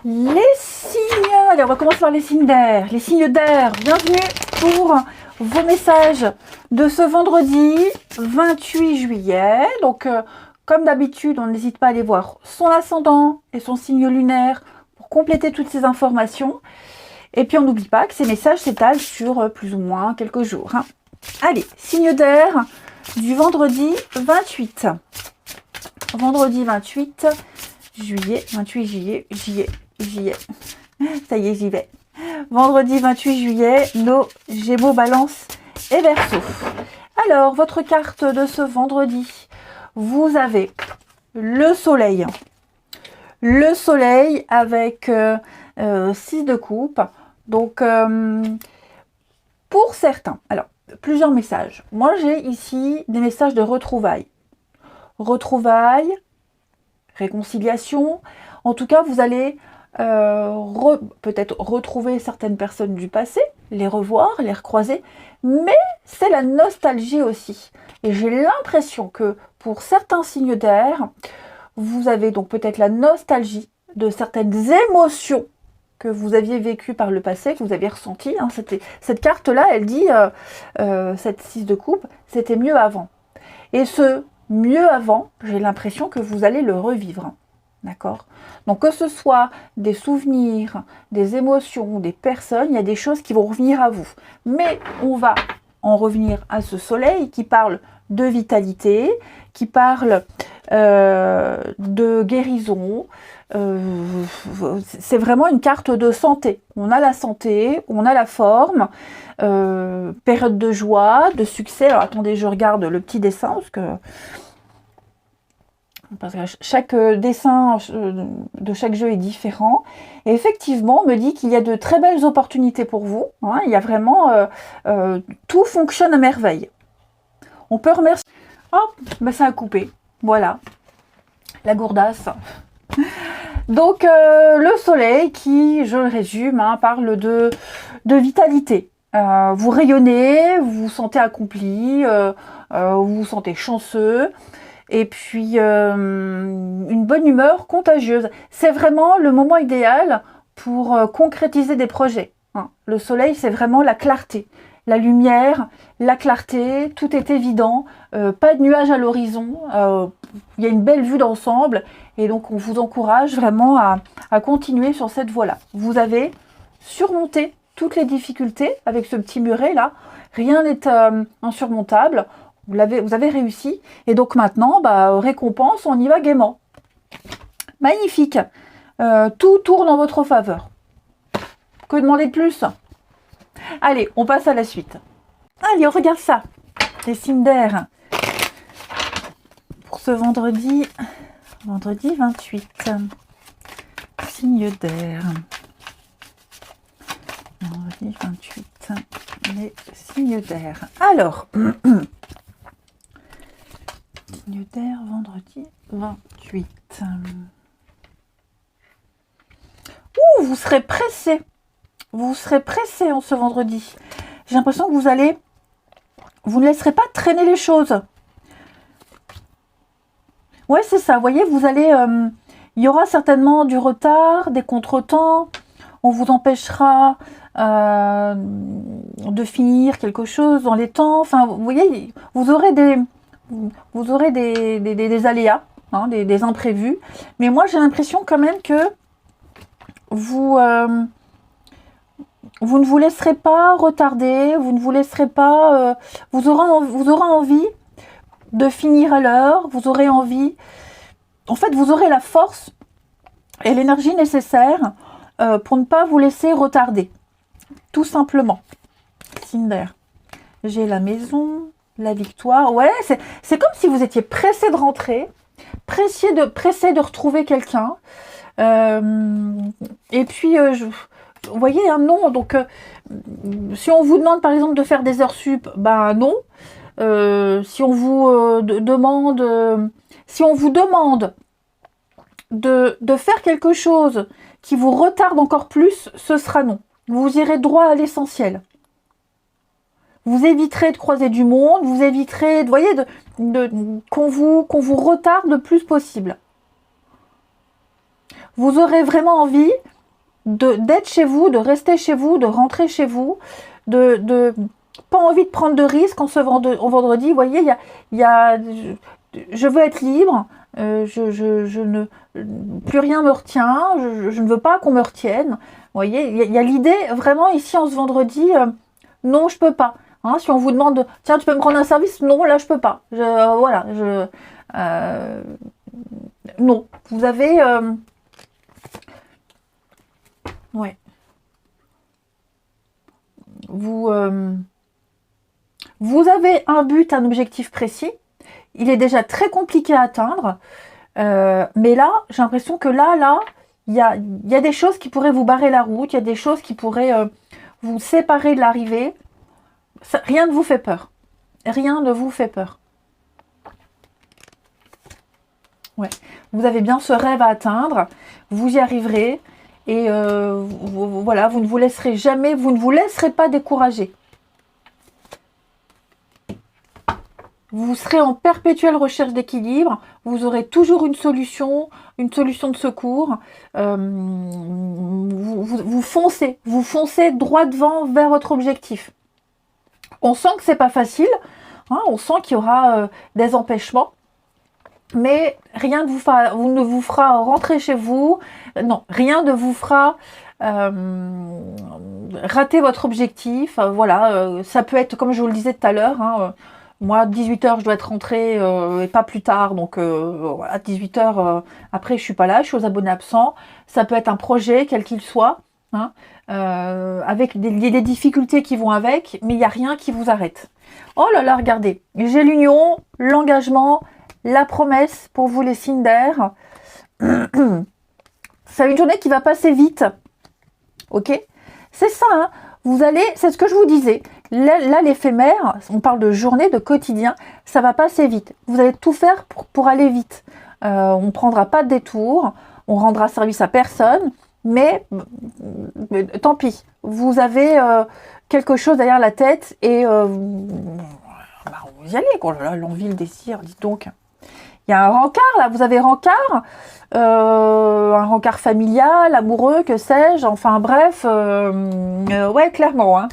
Les signes, allez, on va commencer par les signes d'air. Les signes d'air, bienvenue pour vos messages de ce vendredi 28 juillet. Donc, comme d'habitude, on n'hésite pas à aller voir son ascendant et son signe lunaire pour compléter toutes ces informations. Et puis, on n'oublie pas que ces messages s'étalent sur plus ou moins quelques jours. Hein. Allez, signe d'air du vendredi 28. Vendredi 28 juillet, 28 juillet. Ça y est, j'y vais. Vendredi 28 juillet, nos Gémeaux, Balance et Verseau. Alors, votre carte de ce vendredi, vous avez le soleil. Le soleil avec 6 de coupe. Donc, pour certains, alors, plusieurs messages. Moi, j'ai ici des messages de retrouvailles. Retrouvailles, réconciliation. En tout cas, vous allez peut-être retrouver certaines personnes du passé, les revoir, les recroiser, mais c'est la nostalgie aussi. Et j'ai l'impression que pour certains signes d'air, vous avez donc peut-être la nostalgie de certaines émotions que vous aviez vécues par le passé, que vous aviez ressenties. Hein. Cette carte-là, elle dit, cette 6 de coupe, c'était mieux avant. Et ce mieux avant, j'ai l'impression que vous allez le revivre. D'accord? Donc, que ce soit des souvenirs, des émotions, des personnes, il y a des choses qui vont revenir à vous. Mais on va en revenir à ce soleil qui parle de vitalité, qui parle de guérison. C'est vraiment une carte de santé. On a la santé, on a la forme, période de joie, de succès. Alors, attendez, je regarde le petit dessin parce que chaque dessin de chaque jeu est différent. Et effectivement, on me dit qu'il y a de très belles opportunités pour vous. Hein. Il y a vraiment... tout fonctionne à merveille. On peut remercier... Oh, ben ça a coupé. Voilà. La gourdasse. Donc, le soleil qui, je le résume, hein, parle de vitalité. Vous rayonnez, vous vous sentez accompli, vous vous sentez chanceux. Et puis, une bonne humeur contagieuse. C'est vraiment le moment idéal pour concrétiser des projets. Hein. Le soleil, c'est vraiment la clarté. La lumière, la clarté, tout est évident. Pas de nuages à l'horizon. Il y a une belle vue d'ensemble. Et donc, on vous encourage vraiment à continuer sur cette voie-là. Vous avez surmonté toutes les difficultés avec ce petit muret là. Rien n'est insurmontable. Vous avez réussi. Et donc maintenant, récompense, on y va gaiement. Magnifique. Tout tourne en votre faveur. Que demander de plus? Allez, on passe à la suite. Allez, on regarde ça. Les signes d'air. Pour ce vendredi 28. Signe d'air. Vendredi 28. Les signes d'air. Alors... Signe d'air, vendredi 28. Ouh, vous serez pressé. Vous serez pressé en ce vendredi. J'ai l'impression que vous ne laisserez pas traîner les choses. Ouais, c'est ça. Vous voyez, vous allez... il y aura certainement du retard, des contretemps. On vous empêchera de finir quelque chose dans les temps. Enfin, vous voyez, vous aurez des aléas, hein, des imprévus. Mais moi, j'ai l'impression quand même que vous ne vous laisserez pas retarder, vous ne vous laisserez pas... vous aurez envie de finir à l'heure, vous aurez envie... En fait, vous aurez la force et l'énergie nécessaire pour ne pas vous laisser retarder. Tout simplement. Signe d'air. J'ai la maison... La victoire, ouais, c'est comme si vous étiez pressé de rentrer, pressé de retrouver quelqu'un. Et puis, vous voyez, un non. Donc, si on vous demande par exemple de faire des heures sup, ben non. Si on vous demande de faire quelque chose qui vous retarde encore plus, ce sera non. Vous irez droit à l'essentiel. Vous éviterez de croiser du monde, vous éviterez, vous voyez, qu'on vous retarde le plus possible. Vous aurez vraiment envie d'être chez vous, de rester chez vous, de rentrer chez vous, de pas envie de prendre de risques en ce vendredi. Vous voyez, je veux être libre, je ne, plus rien me retient, je ne veux pas qu'on me retienne. Vous voyez, il y a l'idée vraiment ici en ce vendredi, non, je peux pas. Hein, si on vous demande, tiens, tu peux me rendre un service, non, là, je peux pas. Voilà, non. Vous avez, ouais, vous avez un but, un objectif précis. Il est déjà très compliqué à atteindre. Mais là, j'ai l'impression que là, il y a des choses qui pourraient vous barrer la route, il y a des choses qui pourraient vous séparer de l'arrivée. Rien ne vous fait peur. Rien ne vous fait peur. Ouais. Vous avez bien ce rêve à atteindre, vous y arriverez, et voilà, vous ne vous laisserez jamais, vous ne vous laisserez pas décourager. Vous serez en perpétuelle recherche d'équilibre, vous aurez toujours une solution de secours. Vous foncez droit devant vers votre objectif. On sent que c'est pas facile, hein, on sent qu'il y aura des empêchements, mais rien ne vous fera rentrer chez vous, non, rien ne vous fera rater votre objectif. Voilà, ça peut être, comme je vous le disais tout à l'heure, hein, moi, 18h, je dois être rentrée et pas plus tard. Donc, voilà, 18h, après, je suis pas là, je suis aux abonnés absents. Ça peut être un projet, quel qu'il soit, hein, avec des difficultés qui vont avec, mais il n'y a rien qui vous arrête. Oh là là, regardez, j'ai l'union, l'engagement, la promesse pour vous les signes d'air. C'est une journée qui va passer vite. Ok? C'est ça, hein. C'est ce que je vous disais. Là, l'éphémère, on parle de journée, de quotidien, ça va passer vite. Vous allez tout faire pour aller vite. On ne prendra pas de détour, on rendra service à personne, mais tant pis. Vous avez quelque chose derrière la tête et vous y allez, quoi. L'envie, le désir, dites donc. Il y a un rencard, là, vous avez rencard, un rencard familial, amoureux, que sais-je, enfin bref, ouais, clairement, hein.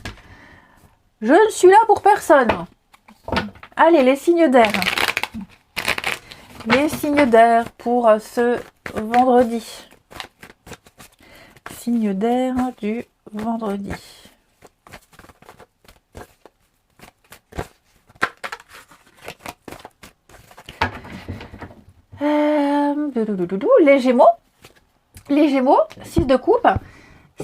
Je ne suis là pour personne. Allez, les signes d'air. Les signes d'air pour ce vendredi. Signes d'air du vendredi. Les Gémeaux. Les Gémeaux, 6 de coupe,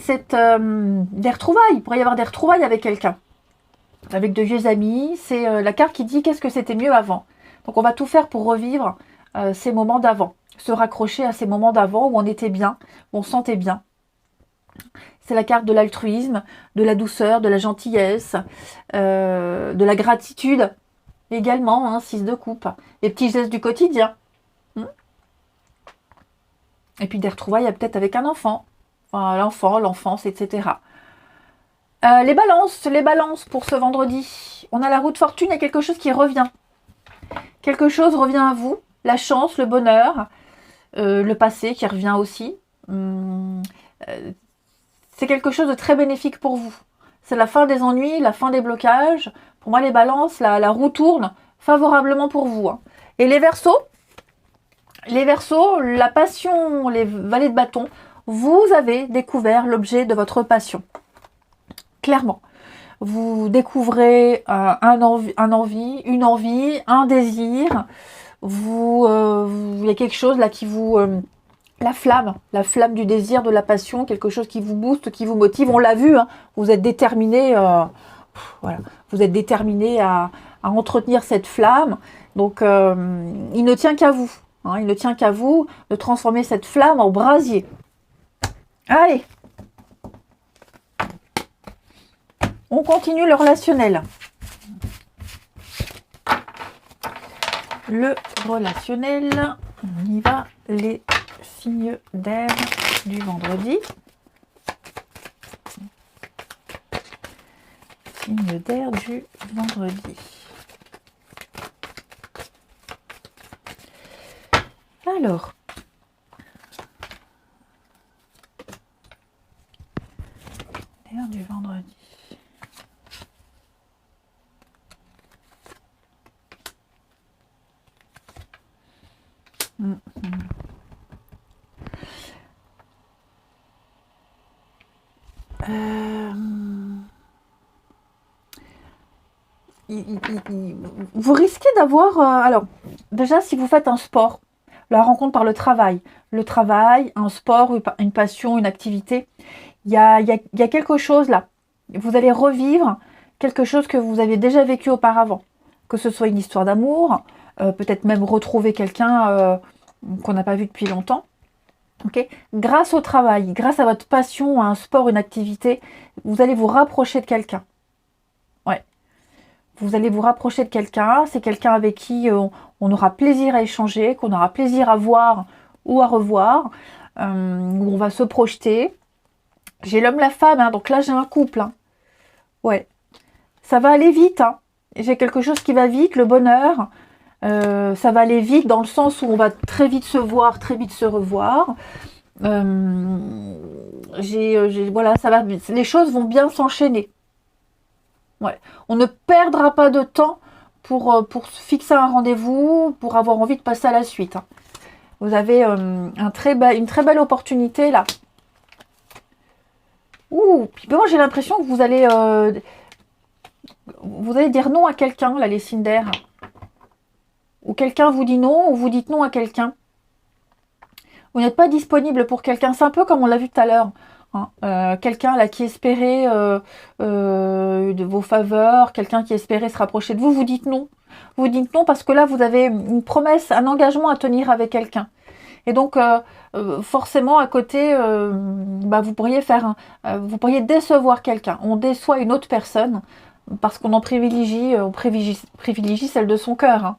c'est des retrouvailles. Il pourrait y avoir des retrouvailles avec quelqu'un. Avec de vieux amis, c'est la carte qui dit qu'est-ce que c'était mieux avant. Donc on va tout faire pour revivre ces moments d'avant, se raccrocher à ces moments d'avant où on était bien, où on se sentait bien. C'est la carte de l'altruisme, de la douceur, de la gentillesse, de la gratitude également, hein, 6 de coupe. Les petits gestes du quotidien. Et puis des retrouvailles peut-être avec un enfant, enfin, l'enfant, l'enfance, etc. Les balances pour ce vendredi. On a la roue de fortune, il y a quelque chose qui revient. Quelque chose revient à vous. La chance, le bonheur, le passé qui revient aussi. C'est quelque chose de très bénéfique pour vous. C'est la fin des ennuis, la fin des blocages. Pour moi, les balances, la roue tourne favorablement pour vous. Hein. Et les Verseaux, la passion, les valets de bâton, vous avez découvert l'objet de votre passion. Clairement. Vous découvrez une envie, un désir. Il y a quelque chose là qui vous... la flamme du désir, de la passion, quelque chose qui vous booste, qui vous motive. On l'a vu, hein, vous êtes déterminé, voilà, vous êtes déterminé à entretenir cette flamme. Donc, il ne tient qu'à vous. Hein, il ne tient qu'à vous de transformer cette flamme en brasier. Allez! On continue le relationnel. Le relationnel, on y va, les signes d'air du vendredi. Signes d'air du vendredi. Alors, Lunaire du vendredi. Vous risquez d'avoir... alors, déjà, si vous faites un sport, la rencontre par le travail, un sport, une passion, une activité, il y a quelque chose là. Vous allez revivre quelque chose que vous avez déjà vécu auparavant. Que ce soit une histoire d'amour, peut-être même retrouver quelqu'un qu'on n'a pas vu depuis longtemps. Okay. Grâce au travail, grâce à votre passion, à un sport, une activité, vous allez vous rapprocher de quelqu'un. Ouais. Vous allez vous rapprocher de quelqu'un. C'est quelqu'un avec qui on aura plaisir à échanger, qu'on aura plaisir à voir ou à revoir, où on va se projeter. J'ai l'homme, la femme, hein, donc là j'ai un couple. Hein. Ouais. Ça va aller vite. Hein. J'ai quelque chose qui va vite, le bonheur. Ça va aller vite dans le sens où on va très vite se voir, très vite se revoir. Voilà, ça va, les choses vont bien s'enchaîner. Ouais. On ne perdra pas de temps pour fixer un rendez-vous, pour avoir envie de passer à la suite. Hein. Vous avez une très belle opportunité là. Ouh, puis bon, j'ai l'impression que vous allez dire non à quelqu'un, là, les signes d'air. Ou quelqu'un vous dit non, ou vous dites non à quelqu'un. Vous n'êtes pas disponible pour quelqu'un. C'est un peu comme on l'a vu tout à l'heure. Hein. Quelqu'un là qui espérait de vos faveurs, quelqu'un qui espérait se rapprocher de vous, vous dites non. Vous dites non parce que là, vous avez une promesse, un engagement à tenir avec quelqu'un. Et donc, forcément, à côté, vous pourriez vous pourriez décevoir quelqu'un. On déçoit une autre personne parce qu'on privilégie celle de son cœur. Hein.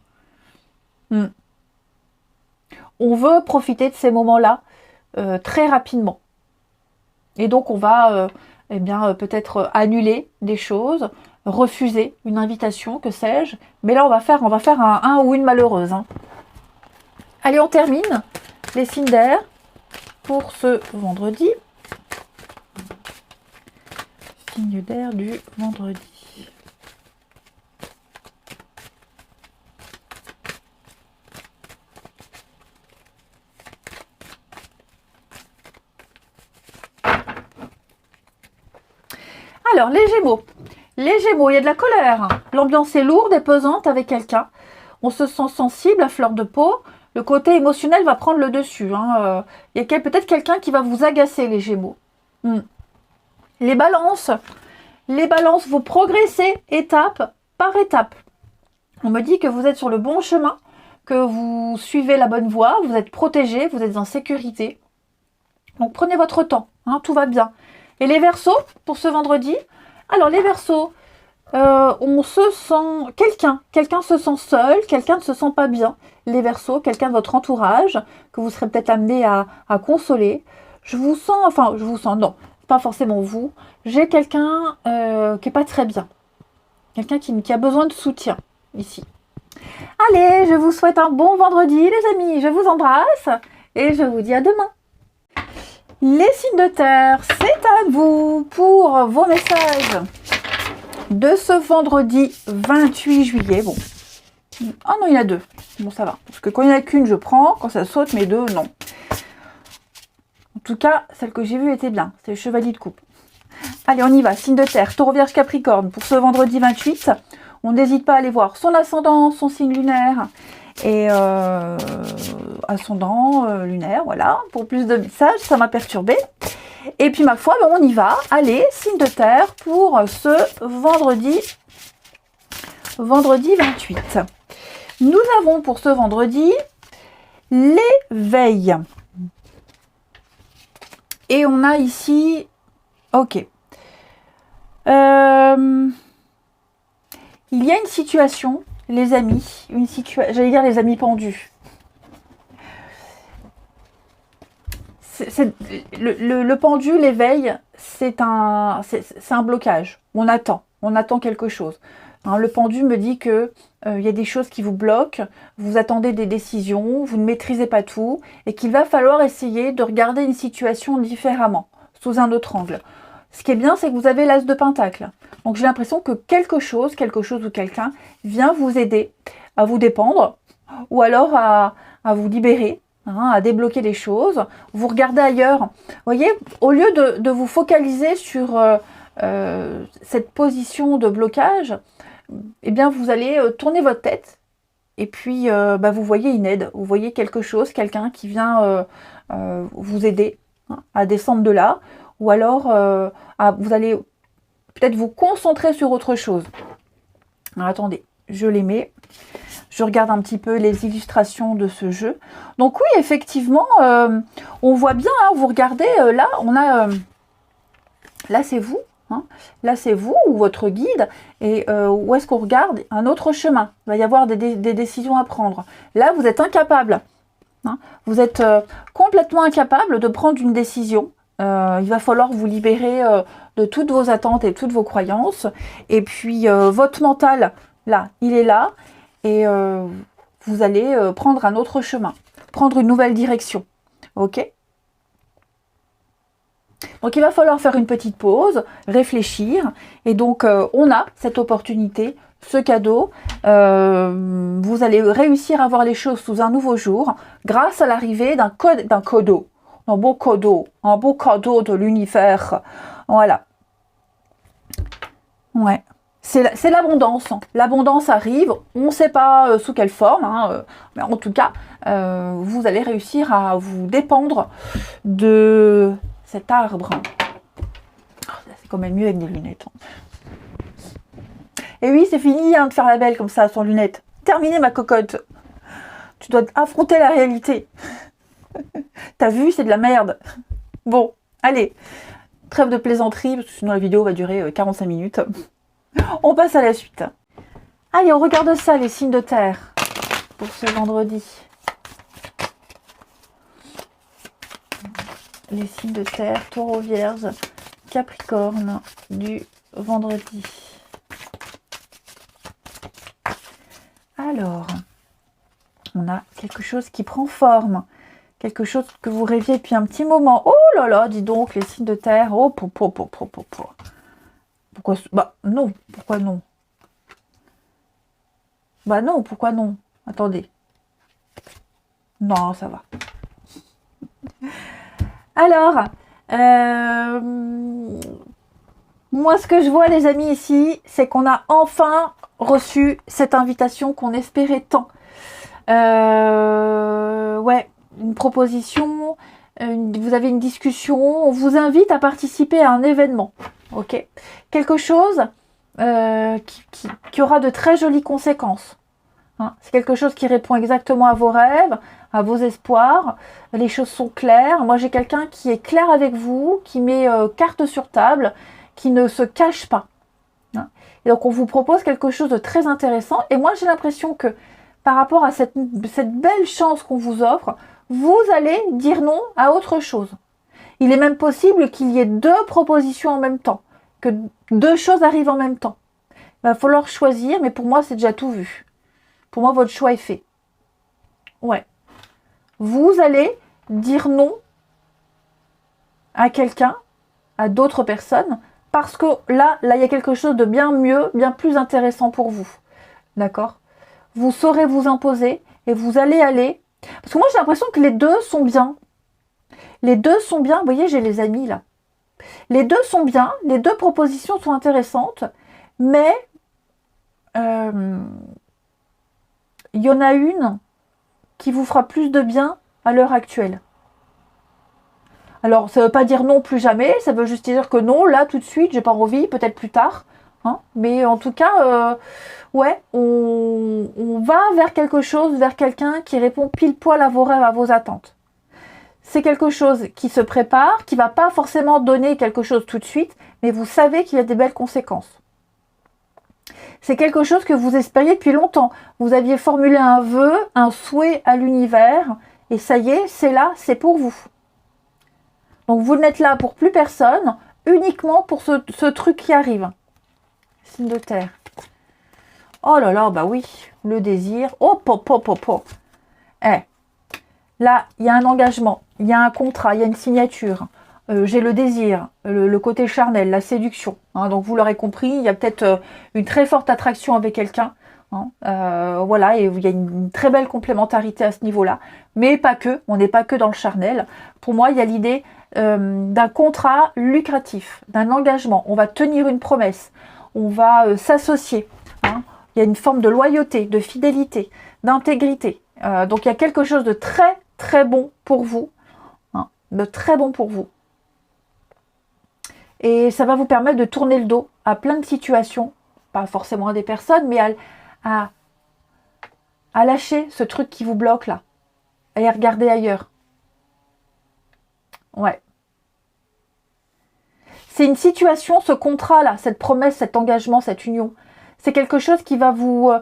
On veut profiter de ces moments-là très rapidement. Et donc, on va peut-être annuler des choses, refuser une invitation, que sais-je. Mais là, on va faire un ou une malheureuse. Hein. Allez, on termine les signes d'air pour ce vendredi. Signe d'air du vendredi. Alors, les Gémeaux. Les Gémeaux, il y a de la colère. L'ambiance est lourde et pesante avec quelqu'un. On se sent sensible à fleur de peau. Le côté émotionnel va prendre le dessus. Hein. Il y a peut-être quelqu'un qui va vous agacer, les Gémeaux. Les balances, vous progressez étape par étape. On me dit que vous êtes sur le bon chemin, que vous suivez la bonne voie, vous êtes protégé, vous êtes en sécurité. Donc prenez votre temps, hein, tout va bien. Et les Verseaux, pour ce vendredi, alors les Verseaux, on se sent, quelqu'un se sent seul, quelqu'un ne se sent pas bien. Les Verseaux, quelqu'un de votre entourage, que vous serez peut-être amené à consoler. Je vous sens, non, pas forcément vous. J'ai quelqu'un qui n'est pas très bien. Quelqu'un qui a besoin de soutien, ici. Allez, je vous souhaite un bon vendredi, les amis. Je vous embrasse et je vous dis à demain. Les signes de terre, c'est à vous pour vos messages de ce vendredi 28 juillet. Bon. Ah non, il y en a deux. Bon, ça va. Parce que quand il n'y en a qu'une, je prends. Quand ça saute, mes deux, non. En tout cas, celle que j'ai vue était bien. C'est le chevalier de coupe. Allez, on y va. Signe de terre, Taureau, Vierge, Capricorne. Pour ce vendredi 28, on n'hésite pas à aller voir son ascendant, son signe lunaire. Et ascendant lunaire, voilà. Pour plus de messages, ça m'a perturbée. Et puis, ma foi, on y va. Allez, signe de terre pour ce vendredi 28. Nous avons pour ce vendredi l'éveil. Et on a ici... Ok. Il y a une situation, les amis, j'allais dire les amis pendus. Le pendu, l'éveil, c'est un blocage. On attend quelque chose. Hein, le pendu me dit que y a des choses qui vous bloquent, vous attendez des décisions, vous ne maîtrisez pas tout, et qu'il va falloir essayer de regarder une situation différemment, sous un autre angle. ce qui est bien, c'est que vous avez l'as de pentacle. Donc j'ai l'impression que quelque chose ou quelqu'un vient vous aider à vous dépendre ou alors à vous libérer, hein, à débloquer les choses. Vous regardez ailleurs. Vous voyez, au lieu de vous focaliser sur cette position de blocage, eh bien vous allez tourner votre tête et puis vous voyez une aide, vous voyez quelque chose, quelqu'un qui vient vous aider, hein, à descendre de là, ou alors vous allez peut-être vous concentrer sur autre chose. Alors, attendez, je les mets. Je regarde un petit peu les illustrations de ce jeu. Donc oui, effectivement, on voit bien, hein, vous regardez, là, on a... là, c'est vous. Hein, là, c'est vous ou votre guide. Et où est-ce qu'on regarde? Un autre chemin. Il va y avoir des décisions à prendre. Là, vous êtes incapable. Hein, vous êtes complètement incapable de prendre une décision. Il va falloir vous libérer de toutes vos attentes et toutes vos croyances. Et puis, votre mental, là, il est là. Et vous allez prendre un autre chemin, prendre une nouvelle direction. Ok? Donc il va falloir faire une petite pause, réfléchir. Et donc on a cette opportunité, ce cadeau. Vous allez réussir à voir les choses sous un nouveau jour grâce à l'arrivée d'un cadeau. Un beau cadeau de l'univers. Voilà. Ouais. C'est l'abondance. L'abondance arrive, on ne sait pas sous quelle forme, hein, mais en tout cas, vous allez réussir à vous dépendre de cet arbre. C'est quand même mieux avec des lunettes. Et oui, c'est fini hein, de faire la belle comme ça, sans lunettes. Terminé ma cocotte. Tu dois affronter la réalité. T'as vu, c'est de la merde. Bon, allez. Trêve de plaisanterie, parce que sinon la vidéo va durer 45 minutes. On passe à la suite. Allez, on regarde ça, les signes de terre, pour ce vendredi. Les signes de terre, Taureau, Vierge, Capricorne, du vendredi. Alors, on a quelque chose qui prend forme. Quelque chose que vous rêviez depuis un petit moment. Oh là là, dis donc, les signes de terre. Oh, Pourquoi? Bah non, pourquoi non? Bah non, pourquoi non? Attendez. Non, ça va. Alors, moi ce que je vois les amis ici, c'est qu'on a enfin reçu cette invitation qu'on espérait tant. Ouais, une proposition, vous avez une discussion, on vous invite à participer à un événement. Ok, quelque chose qui aura de très jolies conséquences. Hein, c'est quelque chose qui répond exactement à vos rêves, à vos espoirs. Les choses sont claires. Moi, j'ai quelqu'un qui est clair avec vous, qui met carte sur table, qui ne se cache pas. Hein. Et donc, on vous propose quelque chose de très intéressant. Et moi, j'ai l'impression que par rapport à cette belle chance qu'on vous offre, vous allez dire non à autre chose. Il est même possible qu'il y ait deux propositions en même temps, que deux choses arrivent en même temps. Il va falloir choisir, mais pour moi, c'est déjà tout vu. Pour moi, votre choix est fait. Ouais. Vous allez dire non à quelqu'un, à d'autres personnes, parce que là, il y a quelque chose de bien mieux, bien plus intéressant pour vous. D'accord? Vous saurez vous imposer et vous allez aller... Parce que moi, j'ai l'impression que les deux sont bien. Les deux sont bien. Vous voyez, j'ai les amis là. Les deux sont bien. Les deux propositions sont intéressantes. Mais il y en a une qui vous fera plus de bien à l'heure actuelle. Alors, ça ne veut pas dire non plus jamais. Ça veut juste dire que non, là, tout de suite, j'ai pas envie. Peut-être plus tard. Hein, mais en tout cas, ouais, on va vers quelque chose, vers quelqu'un qui répond pile poil à vos rêves, à vos attentes. C'est quelque chose qui se prépare, qui ne va pas forcément donner quelque chose tout de suite, mais vous savez qu'il y a des belles conséquences. C'est quelque chose que vous espériez depuis longtemps. Vous aviez formulé un vœu, un souhait à l'univers, et ça y est, c'est là, c'est pour vous. Donc vous n'êtes là pour plus personne, uniquement pour ce truc qui arrive. Signe de terre. Oh là là, bah oui, le désir. Oh, Eh, là, il y a un engagement, il y a un contrat, il y a une signature. j'ai le désir, le côté charnel, la séduction. Hein. Donc vous l'aurez compris, il y a peut-être une très forte attraction avec quelqu'un. Hein. Voilà, et il y a une très belle complémentarité à ce niveau-là. Mais pas que, on n'est pas que dans le charnel. Pour moi, il y a l'idée d'un contrat lucratif, d'un engagement. On va tenir une promesse, on va s'associer. Hein. Il y a une forme de loyauté, de fidélité, d'intégrité. Donc il y a quelque chose de très très bon pour vous. Hein, de très bon pour vous. Et ça va vous permettre de tourner le dos à plein de situations, pas forcément à des personnes, mais à lâcher ce truc qui vous bloque là, et à regarder ailleurs. Ouais. C'est une situation, ce contrat là, cette promesse, cet engagement, cette union, c'est quelque chose qui va vous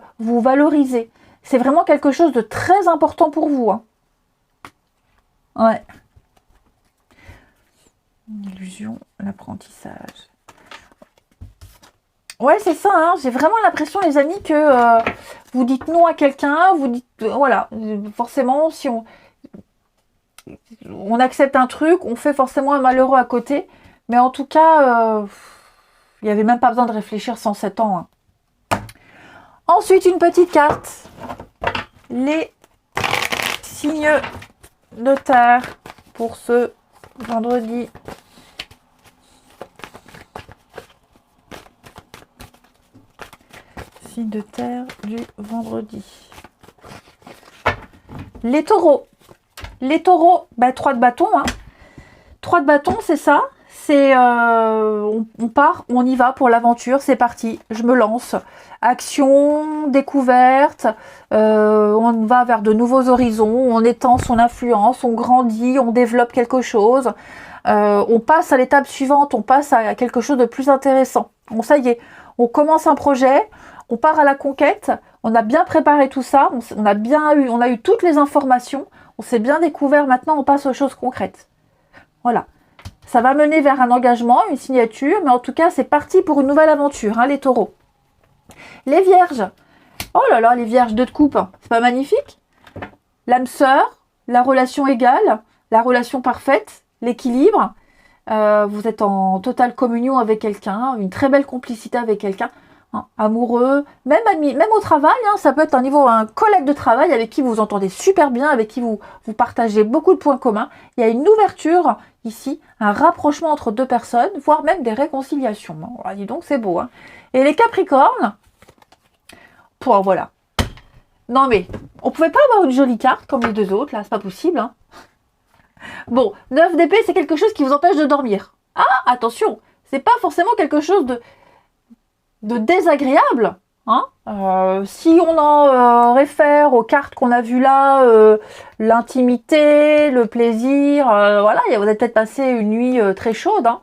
valoriser. C'est vraiment quelque chose de très important pour vous. Hein. Ouais. L'illusion, l'apprentissage. Ouais, c'est ça. Hein. J'ai vraiment l'impression, les amis, que vous dites non à quelqu'un. Vous dites, voilà, forcément, si on accepte un truc, on fait forcément un malheureux à côté. Mais en tout cas, il n'y avait même pas besoin de réfléchir 107 ans. Hein. Ensuite, une petite carte. Les signes de terre pour ce vendredi. Signes de terre du vendredi. Les taureaux. Les taureaux, 3 de bâton. Hein. 3 de bâton, c'est ça. C'est on part, on y va pour l'aventure, c'est parti, je me lance. Action, découverte, on va vers de nouveaux horizons, on étend son influence, on grandit, on développe quelque chose. On passe à l'étape suivante, on passe à quelque chose de plus intéressant. Bon, ça y est, on commence un projet, on part à la conquête, on a bien préparé tout ça, on a eu toutes les informations, on s'est bien découvert, maintenant on passe aux choses concrètes. Voilà. Ça va mener vers un engagement, une signature, mais en tout cas, c'est parti pour une nouvelle aventure, hein, les taureaux. Les vierges. Oh là là, les vierges, 2 de coupe. C'est pas magnifique? L'âme sœur, la relation égale, la relation parfaite, l'équilibre. Vous êtes en totale communion avec quelqu'un, une très belle complicité avec quelqu'un. Hein, amoureux, même ami, même au travail, hein, ça peut être un collègue de travail avec qui vous vous entendez super bien, avec qui vous partagez beaucoup de points communs. Il y a une ouverture ici, un rapprochement entre 2 personnes, voire même des réconciliations. Hein. Dis donc, c'est beau. Hein. Et les capricornes, voilà. Non mais, on pouvait pas avoir une jolie carte comme les 2 autres, là, c'est pas possible. Hein. Bon, 9 d'épée, c'est quelque chose qui vous empêche de dormir. Ah, attention, c'est pas forcément quelque chose de désagréable. Hein. Si on en réfère aux cartes qu'on a vues là, l'intimité, le plaisir, voilà, vous avez peut-être passé une nuit très chaude. Hein.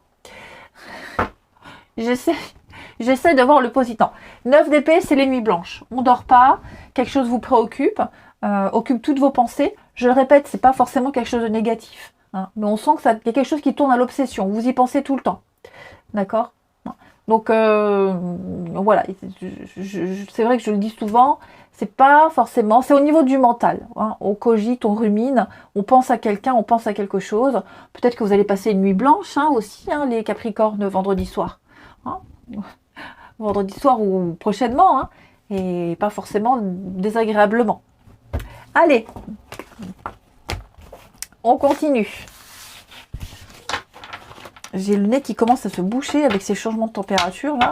J'essaie de voir le positif. Non. 9 d'épée, c'est les nuits blanches. On dort pas, quelque chose vous préoccupe, occupe toutes vos pensées. Je le répète, c'est pas forcément quelque chose de négatif. Hein, mais on sent que y a quelque chose qui tourne à l'obsession. Vous y pensez tout le temps. D'accord ? Donc voilà, c'est vrai que je le dis souvent, c'est pas forcément, c'est au niveau du mental. Hein. On cogite, on rumine, on pense à quelqu'un, on pense à quelque chose. Peut-être que vous allez passer une nuit blanche hein, aussi, hein, les Capricornes, vendredi soir. Hein. Vendredi soir ou prochainement, hein, et pas forcément désagréablement. Allez, on continue. J'ai le nez qui commence à se boucher avec ces changements de température là.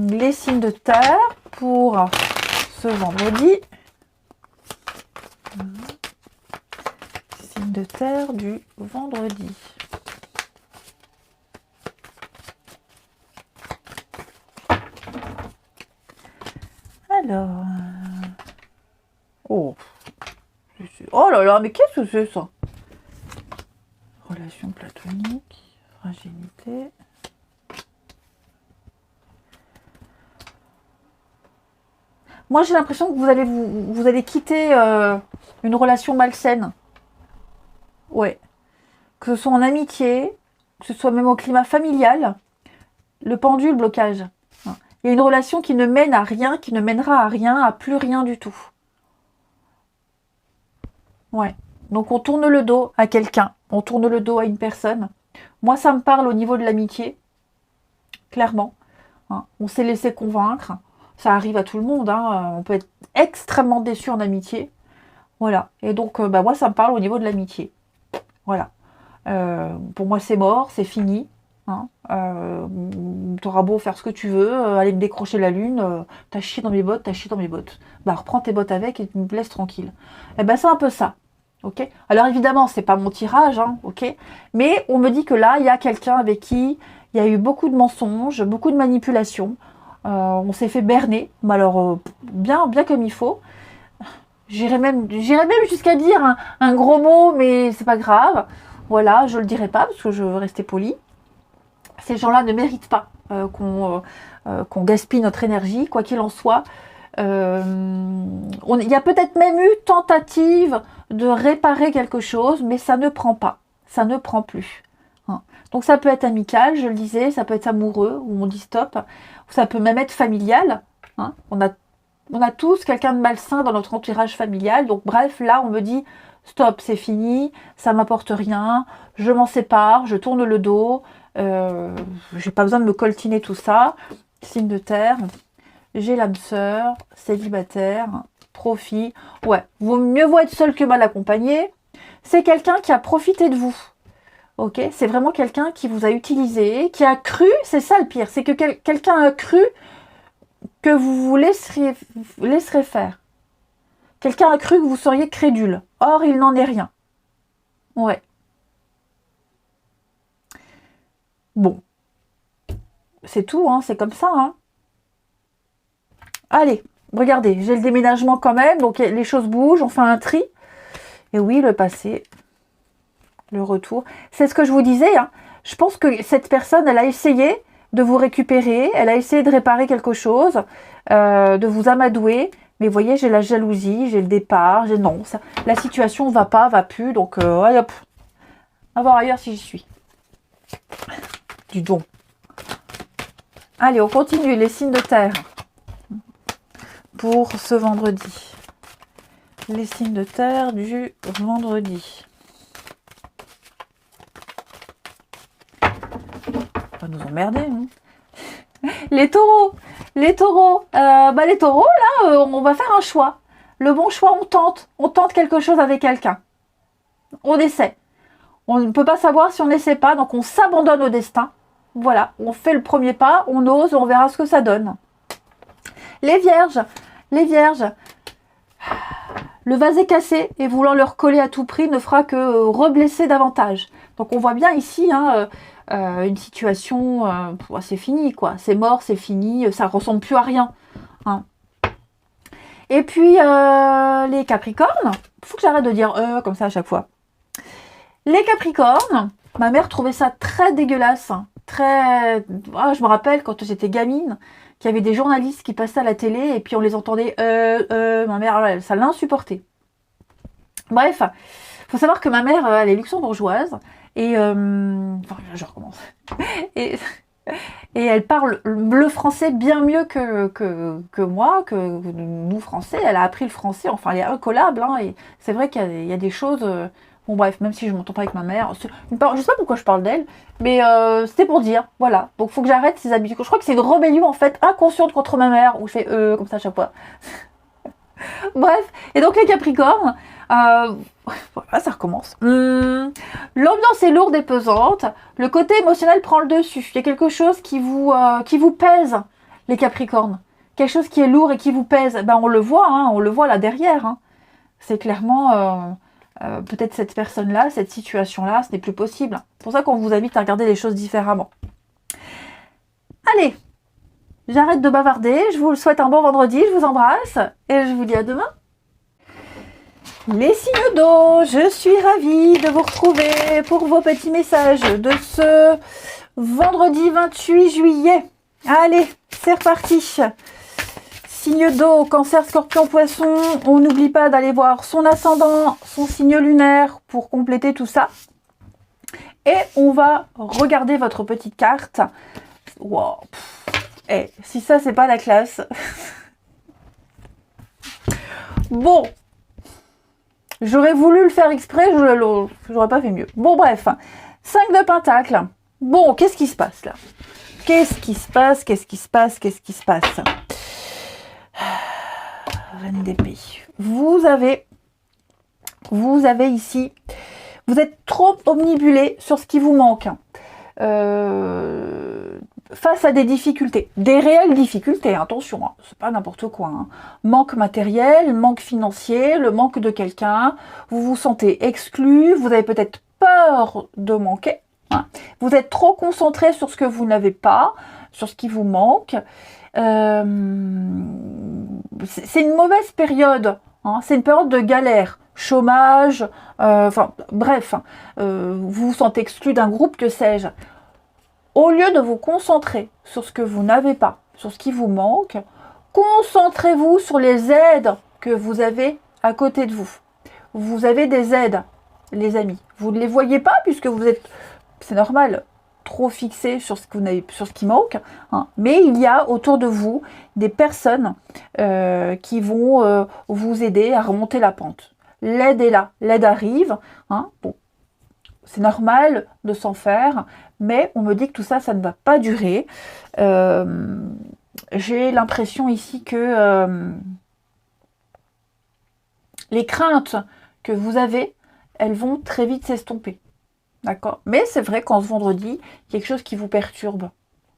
Les signes de terre pour ce vendredi. Signes de terre du vendredi. Alors. Oh. Oh là là, mais qu'est-ce que c'est ça? Relation platonique, fragilité. Moi, j'ai l'impression que vous allez quitter une relation malsaine. Ouais. Que ce soit en amitié, que ce soit même au climat familial. Le pendule blocage. Il y a une relation qui ne mène à rien, qui ne mènera à rien, à plus rien du tout. Ouais. Donc on tourne le dos à quelqu'un, on tourne le dos à une personne. Moi, ça me parle au niveau de l'amitié, clairement. Hein. On s'est laissé convaincre. Ça arrive à tout le monde. Hein. On peut être extrêmement déçu en amitié. Voilà. Et donc, moi, ça me parle au niveau de l'amitié. Voilà. Pour moi, c'est mort, c'est fini. Hein. T'auras beau faire ce que tu veux, aller me décrocher la lune, t'as chié dans mes bottes, t'as chié dans mes bottes. Bah, reprends tes bottes avec et tu me laisses tranquille. Et ben, c'est un peu ça. Ok. Alors évidemment, c'est pas mon tirage, hein, ok. Mais on me dit que là, il y a quelqu'un avec qui il y a eu beaucoup de mensonges, beaucoup de manipulations. On s'est fait berner, mais alors bien comme il faut. J'irais même jusqu'à dire un gros mot, mais c'est pas grave. Voilà, je le dirai pas parce que je veux rester polie. Ces gens-là ne méritent pas qu'on gaspille notre énergie, quoi qu'il en soit. Il y a peut-être même eu tentative de réparer quelque chose, mais ça ne prend pas. Ça ne prend plus. Hein. Donc ça peut être amical, je le disais, ça peut être amoureux, où on dit stop. Ça peut même être familial. Hein. On a tous quelqu'un de malsain dans notre entourage familial. Donc bref, là on me dit stop, c'est fini, ça m'apporte rien, je m'en sépare, je tourne le dos, j'ai pas besoin de me coltiner tout ça. Signe de terre, j'ai l'âme sœur, célibataire, profit. Ouais, mieux vaut être seul que mal accompagné. C'est quelqu'un qui a profité de vous. Ok, c'est vraiment quelqu'un qui vous a utilisé, qui a cru, c'est ça le pire, c'est que quelqu'un a cru que vous vous laisserez faire. Quelqu'un a cru que vous seriez crédule. Or, il n'en est rien. Ouais. Bon. C'est tout, hein, c'est comme ça. Hein. Allez, regardez, j'ai le déménagement quand même, donc les choses bougent, on fait un tri. Et oui, le passé, le retour. C'est ce que je vous disais. Hein. Je pense que cette personne, elle a essayé de vous récupérer, elle a essayé de réparer quelque chose, de vous amadouer. Mais vous voyez, j'ai la jalousie, j'ai le départ, non, la situation va plus, donc allez hop, à voir ailleurs si j'y suis. Du don. Allez, on continue, les signes de terre. Pour ce vendredi. Les signes de terre du vendredi. On va nous emmerder, hein. Les taureaux, les taureaux, là, on va faire un choix. Le bon choix, on tente quelque chose avec quelqu'un. On essaie. On ne peut pas savoir si on n'essaie pas, donc on s'abandonne au destin. Voilà, on fait le premier pas, on ose, on verra ce que ça donne. Les vierges, le vase est cassé et vouloir le recoller à tout prix ne fera que reblesser davantage. Donc on voit bien ici, hein, une situation, c'est fini quoi, c'est mort, c'est fini, ça ressemble plus à rien. Hein. Et puis les Capricornes, il faut que j'arrête de dire comme ça à chaque fois. Les Capricornes, ma mère trouvait ça très dégueulasse, très. Je me rappelle quand j'étais gamine, qu'il y avait des journalistes qui passaient à la télé et puis on les entendait ma mère, ça l'insupportait. Bref, faut savoir que ma mère, elle est luxembourgeoise et je recommence. Et elle parle le français bien mieux que moi, que nous français. Elle a appris le français, enfin elle est incollable. Hein, et c'est vrai qu'il y a des choses. Bon bref, même si je m'entends pas avec ma mère, je sais pas pourquoi je parle d'elle, mais c'était pour dire, voilà. Donc faut que j'arrête ces habitudes. Je crois que c'est une rébellion en fait inconsciente contre ma mère où je fais comme ça à chaque fois. Bref, et donc les Capricornes, voilà, ça recommence. L'ambiance est lourde et pesante. Le côté émotionnel prend le dessus. Il y a quelque chose qui vous pèse, les Capricornes. Quelque chose qui est lourd et qui vous pèse. Ben on le voit là derrière. Hein. C'est clairement peut-être cette personne-là, cette situation-là, ce n'est plus possible. C'est pour ça qu'on vous invite à regarder les choses différemment. Allez, j'arrête de bavarder. Je vous souhaite un bon vendredi. Je vous embrasse et je vous dis à demain. Les signes d'eau, je suis ravie de vous retrouver pour vos petits messages de ce vendredi 28 juillet. Allez, c'est reparti. Signe d'eau, Cancer, Scorpion, Poisson. On n'oublie pas d'aller voir son ascendant, son signe lunaire pour compléter tout ça. Et on va regarder votre petite carte. Wow. Si ça, c'est pas la classe. Bon. J'aurais voulu le faire exprès, j'aurais pas fait mieux. Bon, bref. 5 de Pentacle. Bon, qu'est-ce qui se passe là? Qu'est-ce qui se passe? Qu'est-ce qui se passe? Qu'est-ce qui se passe? Reine d'épée. Vous avez ici, vous êtes trop omnibulé sur ce qui vous manque. Face à des difficultés, des réelles difficultés, attention, hein, c'est pas n'importe quoi. Hein. Manque matériel, manque financier, le manque de quelqu'un, vous vous sentez exclu, vous avez peut-être peur de manquer. Hein. Vous êtes trop concentré sur ce que vous n'avez pas, sur ce qui vous manque. C'est une mauvaise période, hein, c'est une période de galère, chômage, enfin bref, vous vous sentez exclu d'un groupe, que sais-je. Au lieu de vous concentrer sur ce que vous n'avez pas, sur ce qui vous manque, concentrez-vous sur les aides que vous avez à côté de vous. Vous avez des aides, les amis. Vous ne les voyez pas puisque vous êtes, c'est normal, trop fixé sur ce que vous n'avez, sur ce qui manque. Hein. Mais il y a autour de vous des personnes qui vont vous aider à remonter la pente. L'aide est là, l'aide arrive. Hein. Bon. C'est normal de s'en faire, mais on me dit que tout ça, ça ne va pas durer. J'ai l'impression ici que les craintes que vous avez, elles vont très vite s'estomper. D'accord? Mais c'est vrai qu'en ce vendredi, quelque chose qui vous perturbe.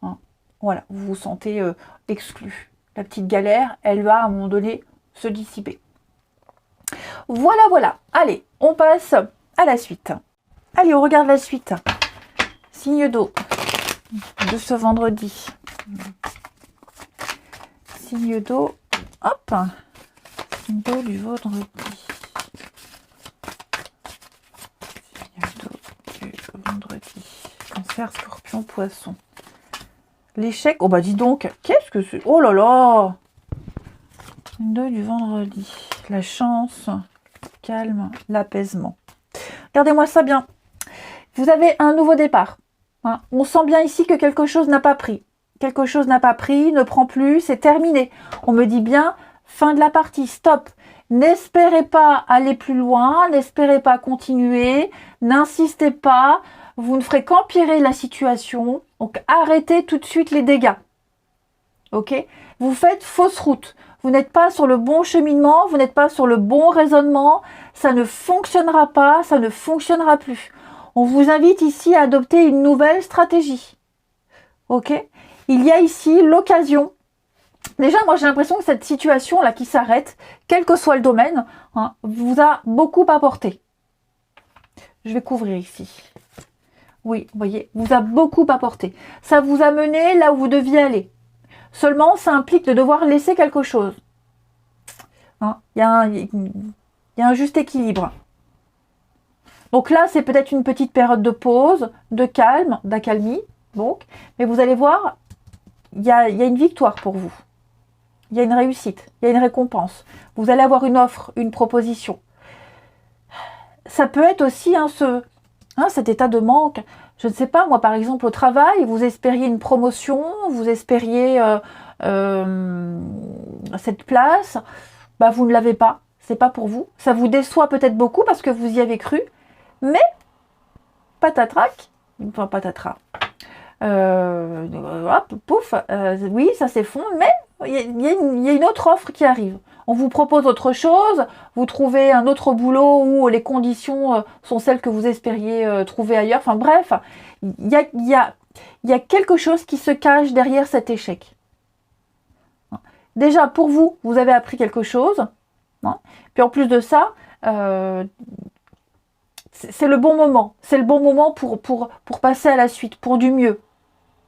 Hein. Voilà, vous vous sentez exclu. La petite galère, elle va à un moment donné se dissiper. Voilà, voilà. Allez, on passe à la suite. Allez, on regarde la suite. Signe d'eau de ce vendredi. Signe d'eau. Hop. Signe d'eau du vendredi. Signe d'eau du vendredi. Cancer, Scorpion, Poisson. L'échec. Oh bah dis donc. Qu'est-ce que c'est? Oh là là. Signe d'eau du vendredi. La chance, calme, l'apaisement. Regardez-moi ça bien. Vous avez un nouveau départ. Hein. On sent bien ici que quelque chose n'a pas pris. Quelque chose n'a pas pris, ne prend plus, c'est terminé. On me dit bien, fin de la partie, stop. N'espérez pas aller plus loin, n'espérez pas continuer, n'insistez pas. Vous ne ferez qu'empirer la situation. Donc arrêtez tout de suite les dégâts. Ok? Vous faites fausse route. Vous n'êtes pas sur le bon cheminement, vous n'êtes pas sur le bon raisonnement. Ça ne fonctionnera pas, ça ne fonctionnera plus. On vous invite ici à adopter une nouvelle stratégie. Ok? Il y a ici l'occasion. Déjà, moi j'ai l'impression que cette situation-là qui s'arrête, quel que soit le domaine, hein, vous a beaucoup apporté. Je vais couvrir ici. Oui, vous voyez, vous a beaucoup apporté. Ça vous a mené là où vous deviez aller. Seulement, ça implique de devoir laisser quelque chose. Hein, il y a un juste équilibre. Donc là, c'est peut-être une petite période de pause, de calme, d'accalmie. Donc, mais vous allez voir, il y a une victoire pour vous. Il y a une réussite, il y a une récompense. Vous allez avoir une offre, une proposition. Ça peut être aussi cet état de manque. Je ne sais pas, moi par exemple au travail, vous espériez une promotion, vous espériez cette place, bah, vous ne l'avez pas, c'est pas pour vous. Ça vous déçoit peut-être beaucoup parce que vous y avez cru, mais patatrac, enfin patatras. Hop, pouf, oui, ça s'effondre, mais il y a une autre offre qui arrive. On vous propose autre chose, vous trouvez un autre boulot où les conditions sont celles que vous espériez trouver ailleurs. Enfin bref, il y a quelque chose qui se cache derrière cet échec. Déjà, pour vous, vous avez appris quelque chose. Hein. Puis en plus de ça, c'est le bon moment. C'est le bon moment pour passer à la suite, pour du mieux.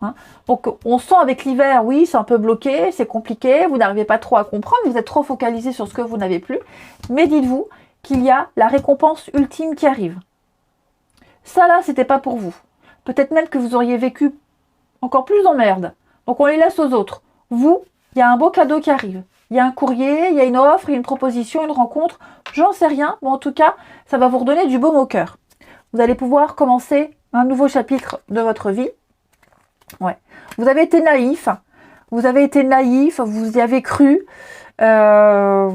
Hein. Donc on sent avec l'hiver, oui, c'est un peu bloqué, c'est compliqué, vous n'arrivez pas trop à comprendre, vous êtes trop focalisé sur ce que vous n'avez plus. Mais dites-vous qu'il y a la récompense ultime qui arrive. Ça là, c'était pas pour vous. Peut-être même que vous auriez vécu encore plus d'emmerde. Donc on les laisse aux autres. Vous, il y a un beau cadeau qui arrive. Il y a un courrier, il y a une offre, il y a une proposition, une rencontre. J'en sais rien, mais en tout cas, ça va vous redonner du baume au cœur. Vous allez pouvoir commencer un nouveau chapitre de votre vie. Ouais. Vous avez été naïf, vous y avez cru, Voilà,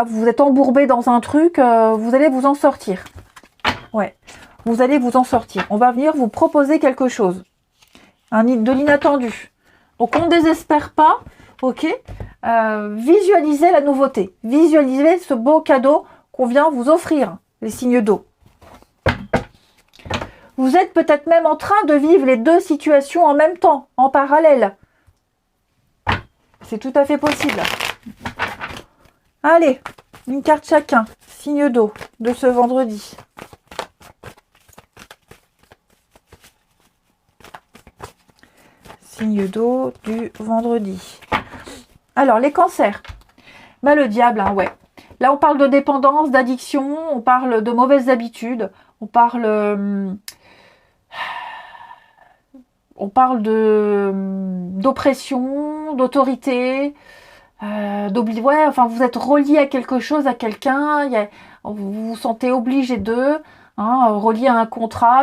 vous êtes embourbé dans un truc, vous allez vous en sortir. Ouais, vous allez vous en sortir. On va venir vous proposer quelque chose, de l'inattendu. Donc on ne désespère pas, ok. Visualisez la nouveauté, visualisez ce beau cadeau qu'on vient vous offrir, les signes d'eau. Vous êtes peut-être même en train de vivre les deux situations en même temps, en parallèle. C'est tout à fait possible. Allez, une carte chacun, signe d'eau de ce vendredi. Signe d'eau du vendredi. Alors, les cancers. Bah, le diable, hein, ouais. Là, on parle de dépendance, d'addiction, on parle de mauvaises habitudes, on parle d'oppression, d'autorité, ouais, enfin, vous êtes relié à quelque chose, à quelqu'un, vous vous sentez obligé d'eux, hein, relié à un contrat,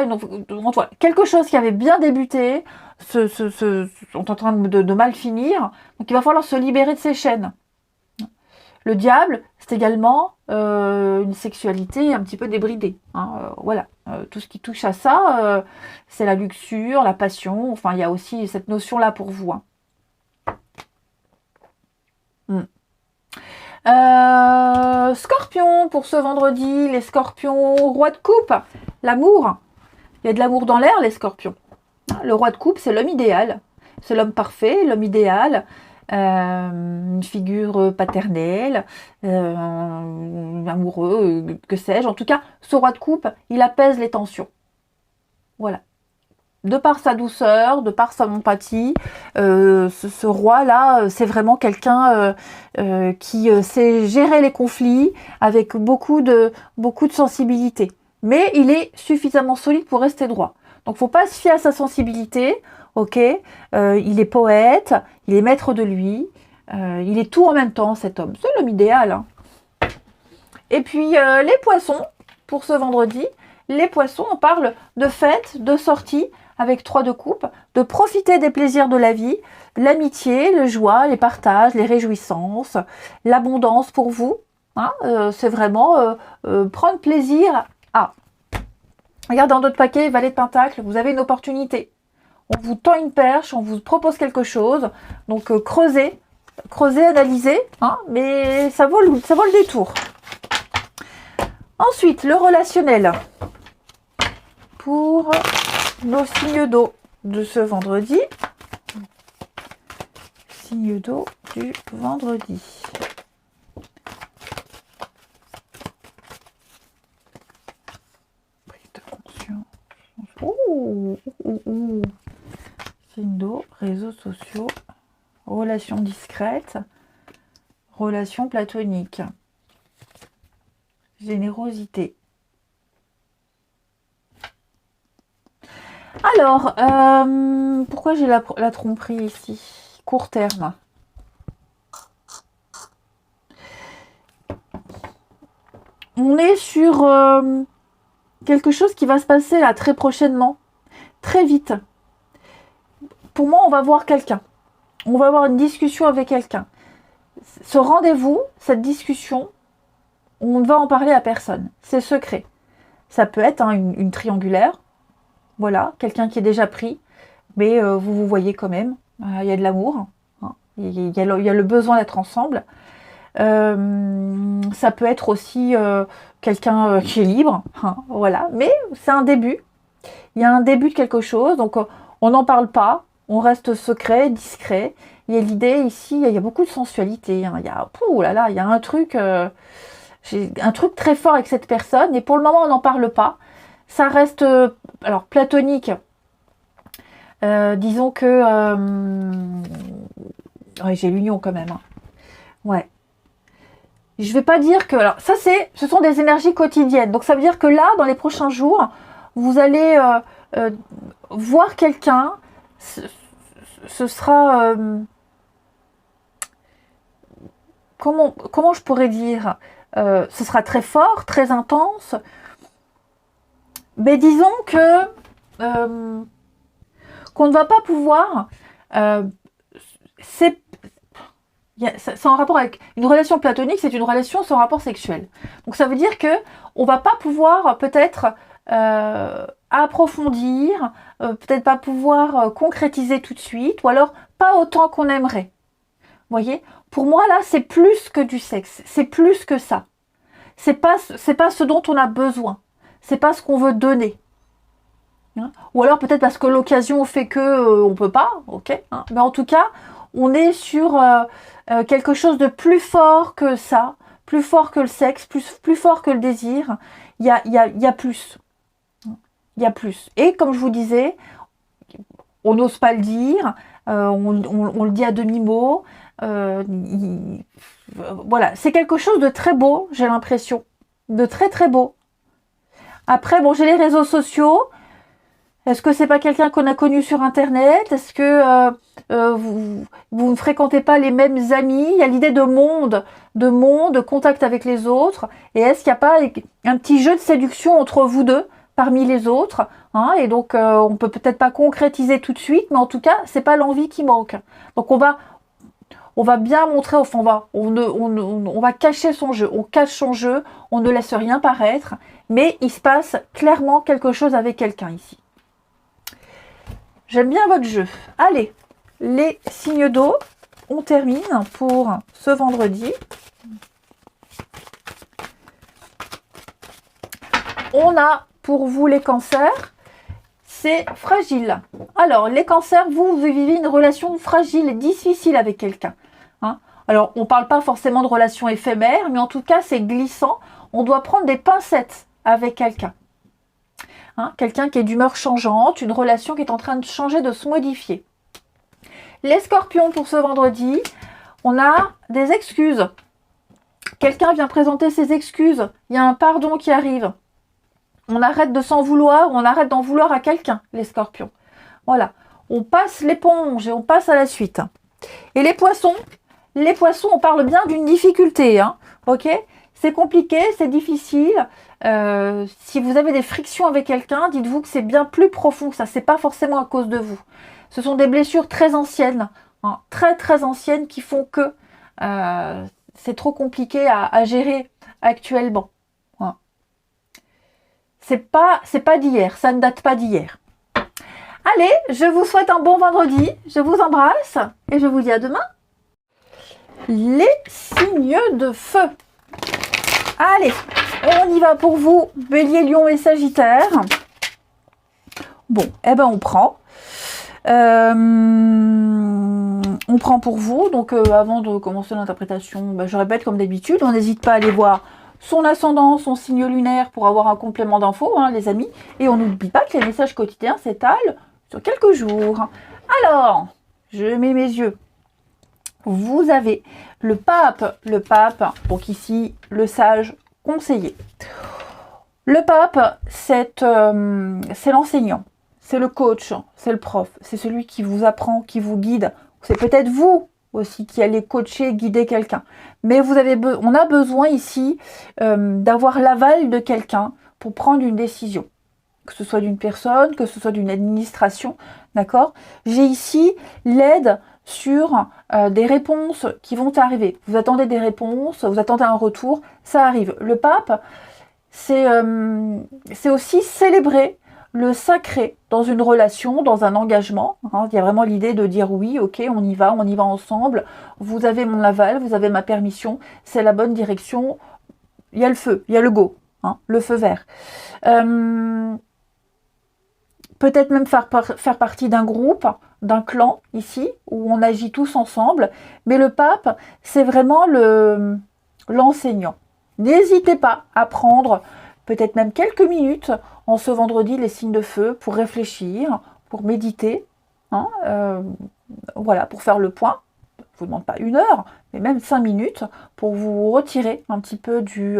quelque chose qui avait bien débuté, sont en train de mal finir, donc il va falloir se libérer de ces chaînes. Le diable, c'est également une sexualité un petit peu débridée. Hein, voilà, tout ce qui touche à ça, c'est la luxure, la passion. Enfin, il y a aussi cette notion-là pour vous. Hein. Scorpion, pour ce vendredi, les scorpions, roi de coupe, l'amour. Il y a de l'amour dans l'air, les scorpions. Le roi de coupe, c'est l'homme idéal. C'est l'homme parfait, l'homme idéal. Une figure paternelle, amoureux, que sais-je. En tout cas, ce roi de coupe, il apaise les tensions. Voilà. De par sa douceur, de par sa empathie, ce roi-là, c'est vraiment quelqu'un qui sait gérer les conflits avec beaucoup de sensibilité. Mais il est suffisamment solide pour rester droit. Donc, faut pas se fier à sa sensibilité. Ok, il est poète, il est maître de lui, il est tout en même temps, cet homme. C'est l'homme idéal. Hein. Et puis, les poissons, pour ce vendredi, les poissons, on parle de fêtes, de sorties, avec 3 de coupe, de profiter des plaisirs de la vie, l'amitié, le joie, les partages, les réjouissances, l'abondance pour vous. Hein, c'est vraiment prendre plaisir à... Regarde, dans d'autres paquets, valet de pentacle, vous avez une opportunité. On vous tend une perche, on vous propose quelque chose. Donc creusez, analysez, hein, mais ça vaut le détour. Ensuite, le relationnel. Pour nos signes d'eau de ce vendredi. Signe d'eau du vendredi. Prise de conscience. Signe d'eau, réseaux sociaux, relations discrètes, relations platoniques, générosité. Alors, pourquoi j'ai la tromperie ici? Court terme. On est sur quelque chose qui va se passer là très prochainement, très vite. Pour moi, on va voir quelqu'un. On va avoir une discussion avec quelqu'un. Ce rendez-vous, cette discussion, on ne va en parler à personne. C'est secret. Ça peut être une triangulaire. Voilà, quelqu'un qui est déjà pris. Mais vous voyez quand même. Il y a de l'amour. Hein. Il y a le besoin d'être ensemble. Ça peut être aussi quelqu'un qui est libre. Hein, voilà. Mais c'est un début. Il y a un début de quelque chose. Donc, on n'en parle pas. On reste secret, discret. Il y a l'idée ici, il y a beaucoup de sensualité. Hein. Il y a un truc, j'ai un truc très fort avec cette personne. Et pour le moment, on n'en parle pas. Ça reste, alors platonique. Disons que, ouais, j'ai l'union quand même. Hein. Ouais. Je vais pas dire que, alors ça ce sont des énergies quotidiennes. Donc ça veut dire que là, dans les prochains jours, vous allez voir quelqu'un. Ce sera comment je pourrais dire, ce sera très fort, très intense, mais disons que qu'on ne va pas pouvoir C'est en rapport avec une relation platonique, c'est une relation sans rapport sexuel. Donc ça veut dire que on va pas pouvoir peut-être approfondir, peut-être pas pouvoir concrétiser tout de suite, ou alors pas autant qu'on aimerait. Vous voyez? Pour moi là, c'est plus que du sexe, c'est plus que ça. C'est pas ce dont on a besoin, c'est pas ce qu'on veut donner. Hein, ou alors peut-être parce que l'occasion fait que on peut pas, ok, hein, mais en tout cas, on est sur quelque chose de plus fort que ça, plus fort que le sexe, plus fort que le désir. Il y a plus. Il y a plus. Et comme je vous disais, on n'ose pas le dire, on le dit à demi-mot. Voilà, c'est quelque chose de très beau, j'ai l'impression. De très très beau. Après, bon, j'ai les réseaux sociaux. Est-ce que c'est pas quelqu'un qu'on a connu sur Internet? Est-ce que vous ne fréquentez pas les mêmes amis? Il y a l'idée de monde, de contact avec les autres. Et est-ce qu'il n'y a pas un petit jeu de séduction entre vous deux parmi les autres, hein? Et donc on peut peut-être pas concrétiser tout de suite, mais en tout cas c'est pas l'envie qui manque. Donc on va bien montrer, enfin on va cacher son jeu, on cache son jeu, on ne laisse rien paraître, mais il se passe clairement quelque chose avec quelqu'un ici. J'aime bien votre jeu. Allez, les signes d'eau, on termine pour ce vendredi. On a pour vous les cancers, c'est fragile. Alors, les cancers, vous vivez une relation fragile et difficile avec quelqu'un. Hein, alors, on ne parle pas forcément de relation éphémère, mais en tout cas, c'est glissant. On doit prendre des pincettes avec quelqu'un. Hein, quelqu'un qui est d'humeur changeante, une relation qui est en train de changer, de se modifier. Les scorpions pour ce vendredi, on a des excuses. Quelqu'un vient présenter ses excuses. Il y a un pardon qui arrive. On arrête de s'en vouloir, on arrête d'en vouloir à quelqu'un, les scorpions. Voilà, on passe l'éponge et on passe à la suite. Et les poissons, on parle bien d'une difficulté, hein, ok? C'est compliqué, c'est difficile. Si vous avez des frictions avec quelqu'un, dites-vous que c'est bien plus profond que ça. C'est pas forcément à cause de vous. Ce sont des blessures très anciennes, hein, très très anciennes, qui font que c'est trop compliqué à gérer actuellement. Voilà. C'est pas d'hier, ça ne date pas d'hier. Allez, je vous souhaite un bon vendredi. Je vous embrasse et je vous dis à demain. Les signes de feu. Allez, on y va pour vous, Bélier, Lion et Sagittaire. Bon, eh ben on prend. On prend pour vous. Donc avant de commencer l'interprétation, je répète comme d'habitude, on n'hésite pas à aller voir son ascendant, son signe lunaire pour avoir un complément d'infos, hein, les amis. Et on n'oublie pas que les messages quotidiens s'étalent sur quelques jours. Alors, je mets mes yeux. Vous avez le pape, donc ici, le sage conseiller. Le pape, c'est l'enseignant, c'est le coach, c'est le prof, c'est celui qui vous apprend, qui vous guide. C'est peut-être vous aussi qui allez coacher, guider quelqu'un. Mais on a besoin ici d'avoir l'aval de quelqu'un pour prendre une décision. Que ce soit d'une personne, que ce soit d'une administration, d'accord? J'ai ici l'aide sur des réponses qui vont arriver. Vous attendez des réponses, vous attendez un retour, ça arrive. Le pape, c'est aussi célébrer le sacré dans une relation, dans un engagement. Hein. Il y a vraiment l'idée de dire oui, ok, on y va ensemble. Vous avez mon aval, vous avez ma permission, c'est la bonne direction. Il y a le feu, il y a le go, hein, le feu vert. Peut-être même faire partie d'un groupe, d'un clan ici, où on agit tous ensemble. Mais le pape, c'est vraiment l'enseignant. N'hésitez pas à prendre peut-être même quelques minutes en ce vendredi les signes de feu pour réfléchir, pour méditer, hein, voilà, pour faire le point. Je vous demande pas 1 heure, mais même 5 minutes pour vous retirer un petit peu du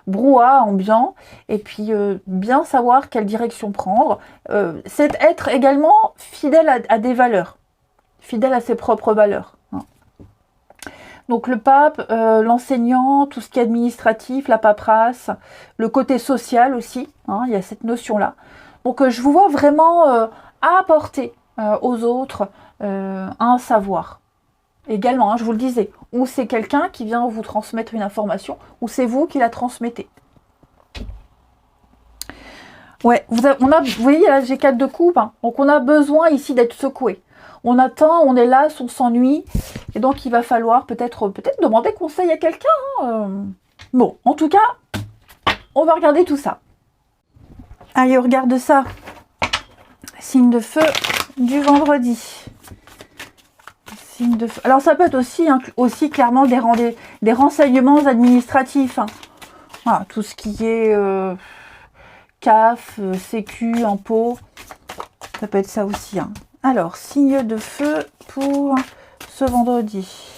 brouhaha ambiant et puis bien savoir quelle direction prendre. C'est être également fidèle à des valeurs, fidèle à ses propres valeurs. Hein. Donc le pape, l'enseignant, tout ce qui est administratif, la paperasse, le côté social aussi, hein, il y a cette notion-là. Donc je vous vois vraiment apporter aux autres un savoir. également, hein, je vous le disais, ou c'est quelqu'un qui vient vous transmettre une information, ou c'est vous qui la transmettez. Ouais, vous voyez, là, j'ai 4 de coupe, hein, donc on a besoin ici d'être secoué. On attend, on est là, on s'ennuie, et donc il va falloir peut-être demander conseil à quelqu'un. Hein. Bon, en tout cas, on va regarder tout ça. Allez, on regarde ça. Signe de feu du vendredi. Signe de feu. Alors ça peut être aussi, hein, aussi clairement des renseignements administratifs. Hein. Voilà, tout ce qui est CAF, Sécu, impôts, ça peut être ça aussi. Hein. Alors, signe de feu pour ce vendredi.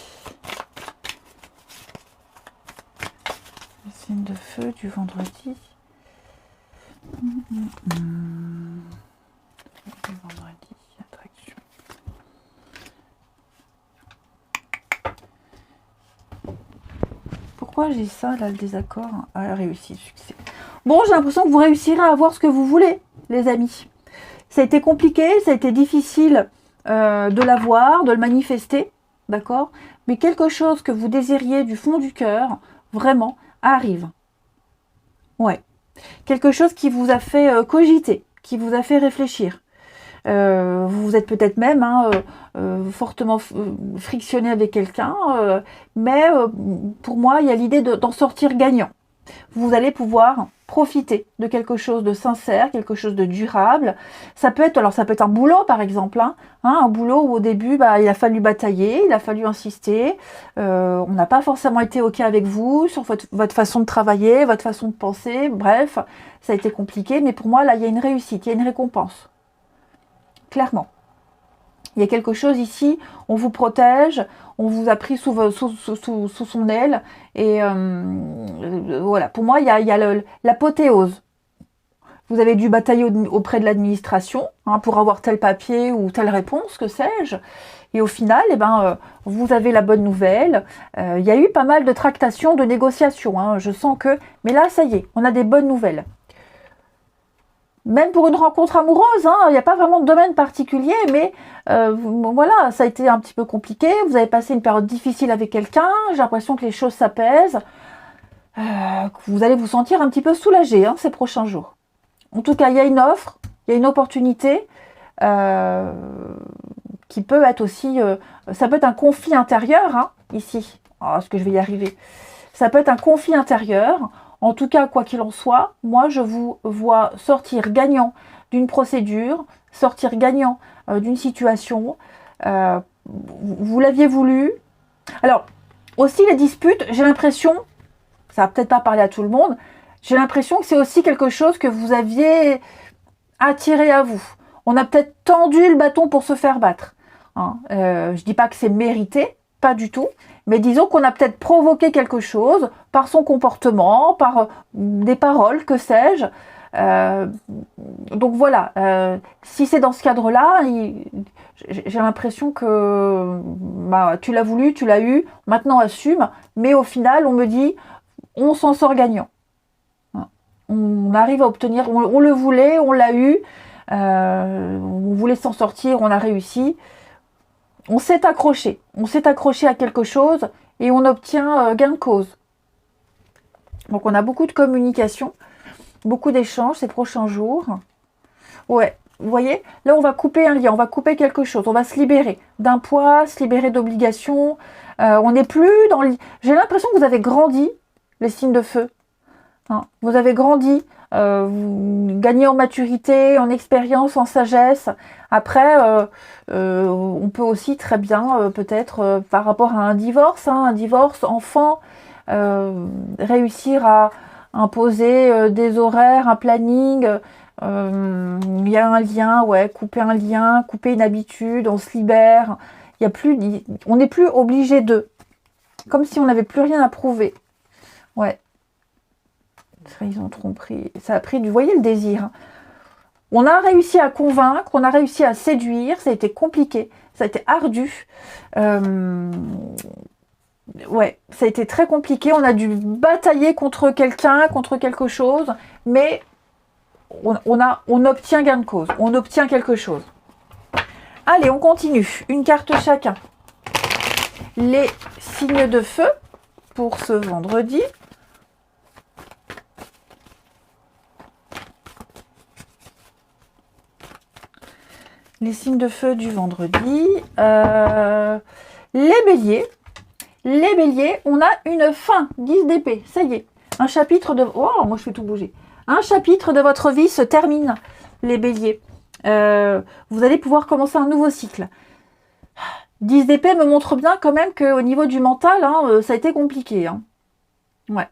Le signe de feu du vendredi. Le vendredi, attraction. Pourquoi j'ai ça, là, le désaccord? Ah, réussi, succès. Bon, j'ai l'impression que vous réussirez à avoir ce que vous voulez, les amis. Ça a été compliqué, ça a été difficile de l'avoir, de le manifester, d'accord? Mais quelque chose que vous désiriez du fond du cœur, vraiment, arrive. Ouais. Quelque chose qui vous a fait cogiter, qui vous a fait réfléchir. Vous vous êtes peut-être même fortement frictionné avec quelqu'un, mais pour moi, il y a l'idée d'en sortir gagnant. Vous allez pouvoir profiter de quelque chose de sincère, quelque chose de durable. Ça peut être un boulot par exemple, un boulot où au début il a fallu batailler, il a fallu insister, on n'a pas forcément été ok avec vous sur votre façon de travailler, votre façon de penser, bref, ça a été compliqué, mais pour moi là il y a une réussite, il y a une récompense, clairement. Il y a quelque chose ici, on vous protège, on vous a pris sous son aile. Et voilà, pour moi, il y a l'apothéose. Vous avez dû batailler auprès de l'administration pour avoir tel papier ou telle réponse, que sais-je. Et au final, vous avez la bonne nouvelle. Il y a eu pas mal de tractations, de négociations. Je sens que... Mais là, ça y est, on a des bonnes nouvelles. Même pour une rencontre amoureuse, il n'y a pas vraiment de domaine particulier, mais voilà, ça a été un petit peu compliqué. Vous avez passé une période difficile avec quelqu'un, j'ai l'impression que les choses s'apaisent, que vous allez vous sentir un petit peu soulagé ces prochains jours. En tout cas, il y a une offre, il y a une opportunité qui peut être aussi... ça peut être un conflit intérieur, ici. Oh, est-ce que je vais y arriver? Ça peut être un conflit intérieur. En tout cas, quoi qu'il en soit, moi, je vous vois sortir gagnant d'une procédure, sortir gagnant d'une situation. Vous l'aviez voulu. Alors, aussi les disputes, j'ai l'impression, ça va peut-être pas parler à tout le monde, j'ai l'impression que c'est aussi quelque chose que vous aviez attiré à vous. On a peut-être tendu le bâton pour se faire battre. Je dis pas que c'est mérité, pas du tout. Mais disons qu'on a peut-être provoqué quelque chose par son comportement, par des paroles, que sais-je. Donc voilà, si c'est dans ce cadre-là, j'ai l'impression que tu l'as voulu, tu l'as eu, maintenant assume. Mais au final, on me dit, on s'en sort gagnant. On arrive à obtenir, on le voulait, on l'a eu, on voulait s'en sortir, on a réussi. On s'est accroché à quelque chose et on obtient gain de cause. Donc on a beaucoup de communication, beaucoup d'échanges ces prochains jours. Ouais, vous voyez, là on va couper un lien, on va couper quelque chose, on va se libérer d'un poids, se libérer d'obligations. On n'est plus dans... J'ai l'impression que vous avez grandi, les signes de feu. Vous avez grandi, vous gagnez en maturité, en expérience, en sagesse. Après, on peut aussi très bien, peut-être par rapport à un divorce enfant, réussir à imposer des horaires, un planning. Il y a un lien, couper un lien, couper une habitude, on se libère. On n'est plus obligé de, comme si on n'avait plus rien à prouver. Ouais. Trahison, tromperie, ça a pris du... Vous voyez le désir. On a réussi à convaincre, on a réussi à séduire, ça a été compliqué, ça a été ardu. Ouais, ça a été très compliqué, on a dû batailler contre quelqu'un, contre quelque chose, mais on obtient gain de cause, on obtient quelque chose. Allez, on continue, une carte chacun. les signes de feu pour ce vendredi. Les signes de feu du vendredi. Les béliers. Les béliers, on a une fin, 10 d'épée, ça y est. Un chapitre de... Oh, moi je fais tout bouger. Un chapitre de votre vie se termine, les béliers. Vous allez pouvoir commencer un nouveau cycle. 10 d'épée me montre bien quand même qu'au niveau du mental, hein, ça a été compliqué. Hein. Ouais,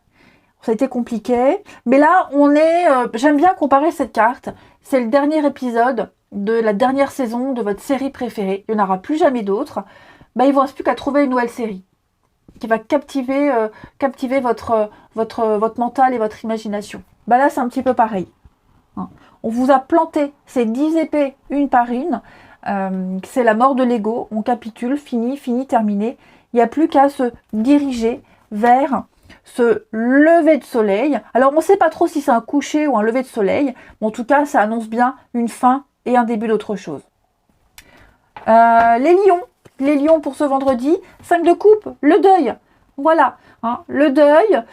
ça a été compliqué. Mais là, on est... J'aime bien comparer cette carte. C'est le dernier épisode de la dernière saison de votre série préférée. Il n'y en aura plus jamais d'autres. Bah, il ne vous reste plus qu'à trouver une nouvelle série qui va captiver votre mental et votre imagination. Bah là, c'est un petit peu pareil. Hein. On vous a planté ces 10 épées une par une. C'est la mort de l'ego. On capitule, fini, terminé. Il n'y a plus qu'à se diriger vers ce lever de soleil. Alors, on ne sait pas trop si c'est un coucher ou un lever de soleil. Mais en tout cas, ça annonce bien une fin et un début d'autre chose. Les lions. Les lions pour ce vendredi, 5 de coupe, le deuil. Voilà, hein, le deuil,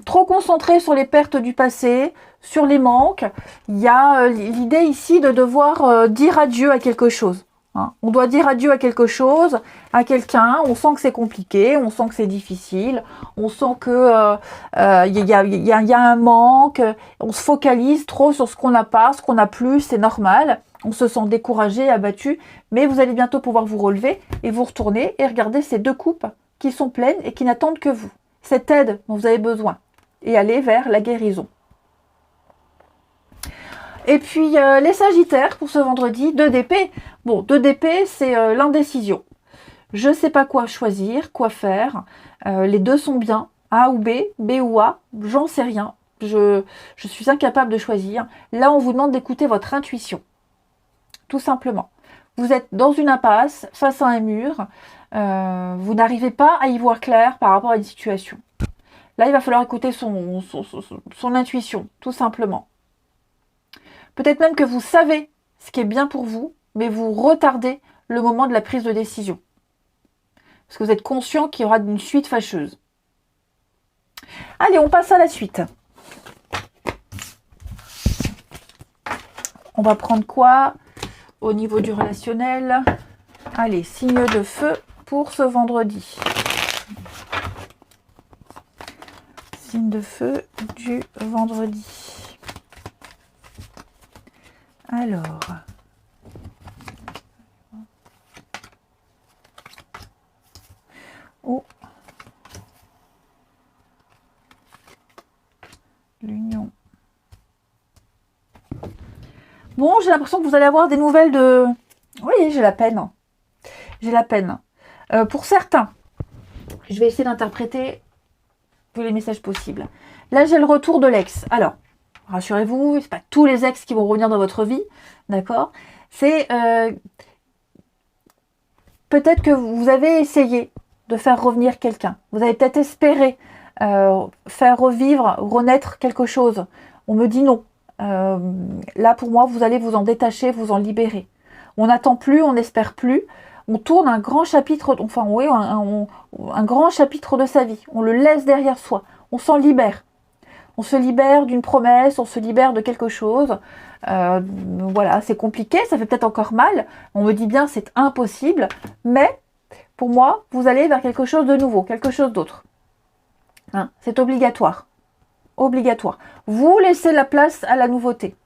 trop concentré sur les pertes du passé, sur les manques. Il y a l'idée ici de devoir dire adieu à quelque chose. Hein. On doit dire adieu à quelque chose, à quelqu'un. On sent que c'est compliqué, on sent que c'est difficile, on sent que y a un manque. On se focalise trop sur ce qu'on n'a pas, ce qu'on n'a plus, c'est normal. On se sent découragé, abattu, mais vous allez bientôt pouvoir vous relever et vous retourner et regarder ces 2 coupes qui sont pleines et qui n'attendent que vous. Cette aide dont vous avez besoin et aller vers la guérison. Et puis les sagittaires pour ce vendredi, 2 d'épée. Bon, 2 d'épée, c'est l'indécision. Je ne sais pas quoi choisir, quoi faire. Les deux sont bien, A ou B, B ou A, j'en sais rien. Je suis incapable de choisir. Là, on vous demande d'écouter votre intuition. Tout simplement. Vous êtes dans une impasse, face à un mur, vous n'arrivez pas à y voir clair par rapport à une situation. Là, il va falloir écouter son intuition, tout simplement. Peut-être même que vous savez ce qui est bien pour vous, mais vous retardez le moment de la prise de décision. Parce que vous êtes conscient qu'il y aura une suite fâcheuse. Allez, on passe à la suite. On va prendre quoi ? Au niveau du relationnel, allez, signe de feu pour ce vendredi. Signe de feu du vendredi. Alors. Oh. L'union. Bon, j'ai l'impression que vous allez avoir des nouvelles de... Oui, j'ai la peine. J'ai la peine. Pour certains, je vais essayer d'interpréter tous les messages possibles. Là, j'ai le retour de l'ex. Alors, rassurez-vous, c'est pas tous les ex qui vont revenir dans votre vie, d'accord ? C'est peut-être que vous avez essayé de faire revenir quelqu'un. Vous avez peut-être espéré faire revivre, renaître quelque chose. On me dit non. Là, pour moi, vous allez vous en détacher, vous en libérer. On n'attend plus, on n'espère plus. On tourne un grand chapitre, enfin oui, un grand chapitre de sa vie. On le laisse derrière soi. On s'en libère. On se libère d'une promesse, on se libère de quelque chose. Voilà, c'est compliqué, ça fait peut-être encore mal. On me dit bien c'est impossible. Mais pour moi, vous allez vers quelque chose de nouveau, quelque chose d'autre. Hein, c'est obligatoire. Obligatoire. Vous laissez la place à la nouveauté.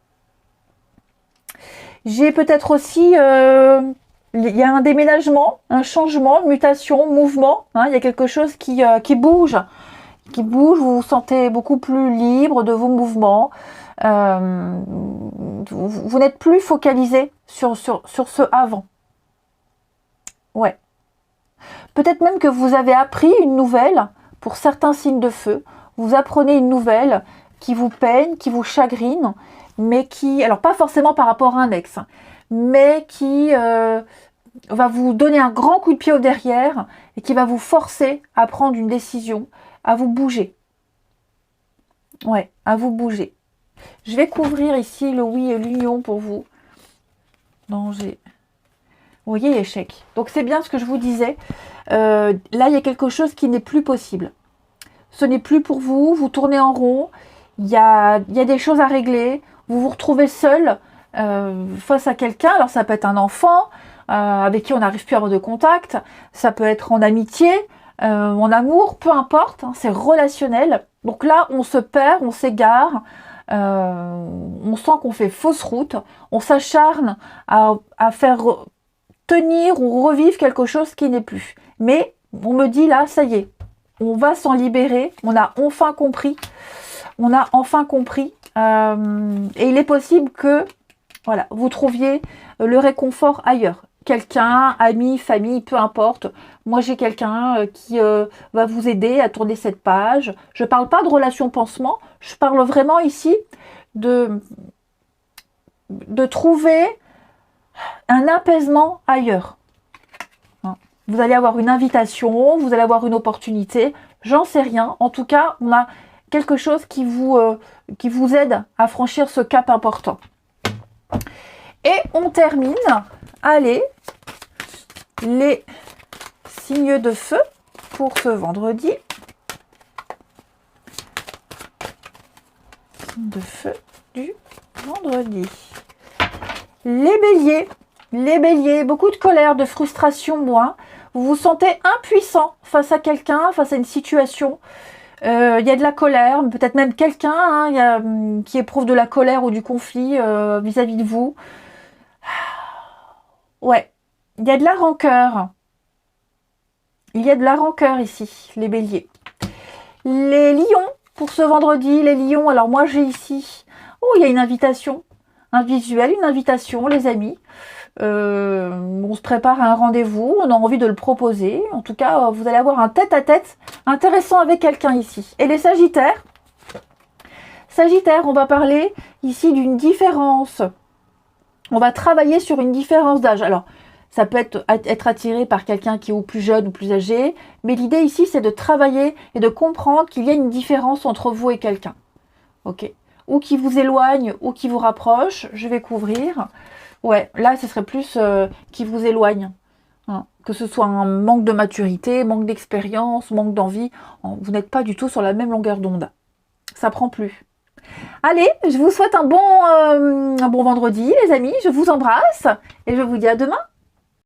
J'ai peut-être aussi... il y a un déménagement, un changement, une mutation, mouvement. Hein, il y a quelque chose qui bouge. Vous vous sentez beaucoup plus libre de vos mouvements. Vous n'êtes plus focalisé sur ce avant. Ouais. Peut-être même que vous avez appris une nouvelle pour certains signes de feu. Vous apprenez une nouvelle qui vous peine, qui vous chagrine, mais qui, alors pas forcément par rapport à un ex, mais qui va vous donner un grand coup de pied au derrière et qui va vous forcer à prendre une décision, à vous bouger. Ouais, à vous bouger. Je vais couvrir ici le oui et l'union pour vous. Non, j'ai... Vous voyez, échec. Donc c'est bien ce que je vous disais. Là, il y a quelque chose qui n'est plus possible. Ce n'est plus pour vous, vous tournez en rond, il y a des choses à régler, vous vous retrouvez seul face à quelqu'un. Alors ça peut être un enfant avec qui on n'arrive plus à avoir de contact, ça peut être en amitié, en amour, peu importe, hein, c'est relationnel. Donc là, on se perd, on s'égare, on sent qu'on fait fausse route, on s'acharne à faire tenir ou revivre quelque chose qui n'est plus. Mais on me dit là, ça y est, on va s'en libérer, on a enfin compris, et il est possible que voilà, vous trouviez le réconfort ailleurs. Quelqu'un, ami, famille, peu importe. Moi, j'ai quelqu'un qui va vous aider à tourner cette page. Je ne parle pas de relation pansement, je parle vraiment ici de trouver un apaisement ailleurs. Vous allez avoir une invitation, vous allez avoir une opportunité, j'en sais rien. En tout cas, on a quelque chose qui vous aide à franchir ce cap important. Et on termine, allez, les signes de feu pour ce vendredi. Signes de feu du vendredi. Les béliers, beaucoup de colère, de frustration, moins. Vous vous sentez impuissant face à quelqu'un, face à une situation. Il y a de la colère, peut-être même quelqu'un qui éprouve de la colère ou du conflit vis-à-vis de vous. Ouais, il y a de la rancœur. Il y a de la rancœur ici, les béliers. Les lions, pour ce vendredi, les lions, alors moi j'ai ici, il y a une invitation, un visuel, une invitation, les amis. On se prépare à un rendez-vous, on a envie de le proposer. En tout cas, vous allez avoir un tête-à-tête intéressant avec quelqu'un ici. Et les sagittaires, on va parler ici d'une différence. On va travailler sur une différence d'âge. Alors, ça peut être attiré par quelqu'un qui est ou plus jeune ou plus âgé, mais l'idée ici, c'est de travailler et de comprendre qu'il y a une différence entre vous et quelqu'un. Ok. Ou qui vous éloigne ou qui vous rapproche, je vais couvrir. Ouais, là, ce serait plus qui vous éloigne. Hein. Que ce soit un manque de maturité, manque d'expérience, manque d'envie. Vous n'êtes pas du tout sur la même longueur d'onde. Ça prend plus. Allez, je vous souhaite un bon vendredi, les amis. Je vous embrasse et je vous dis à demain.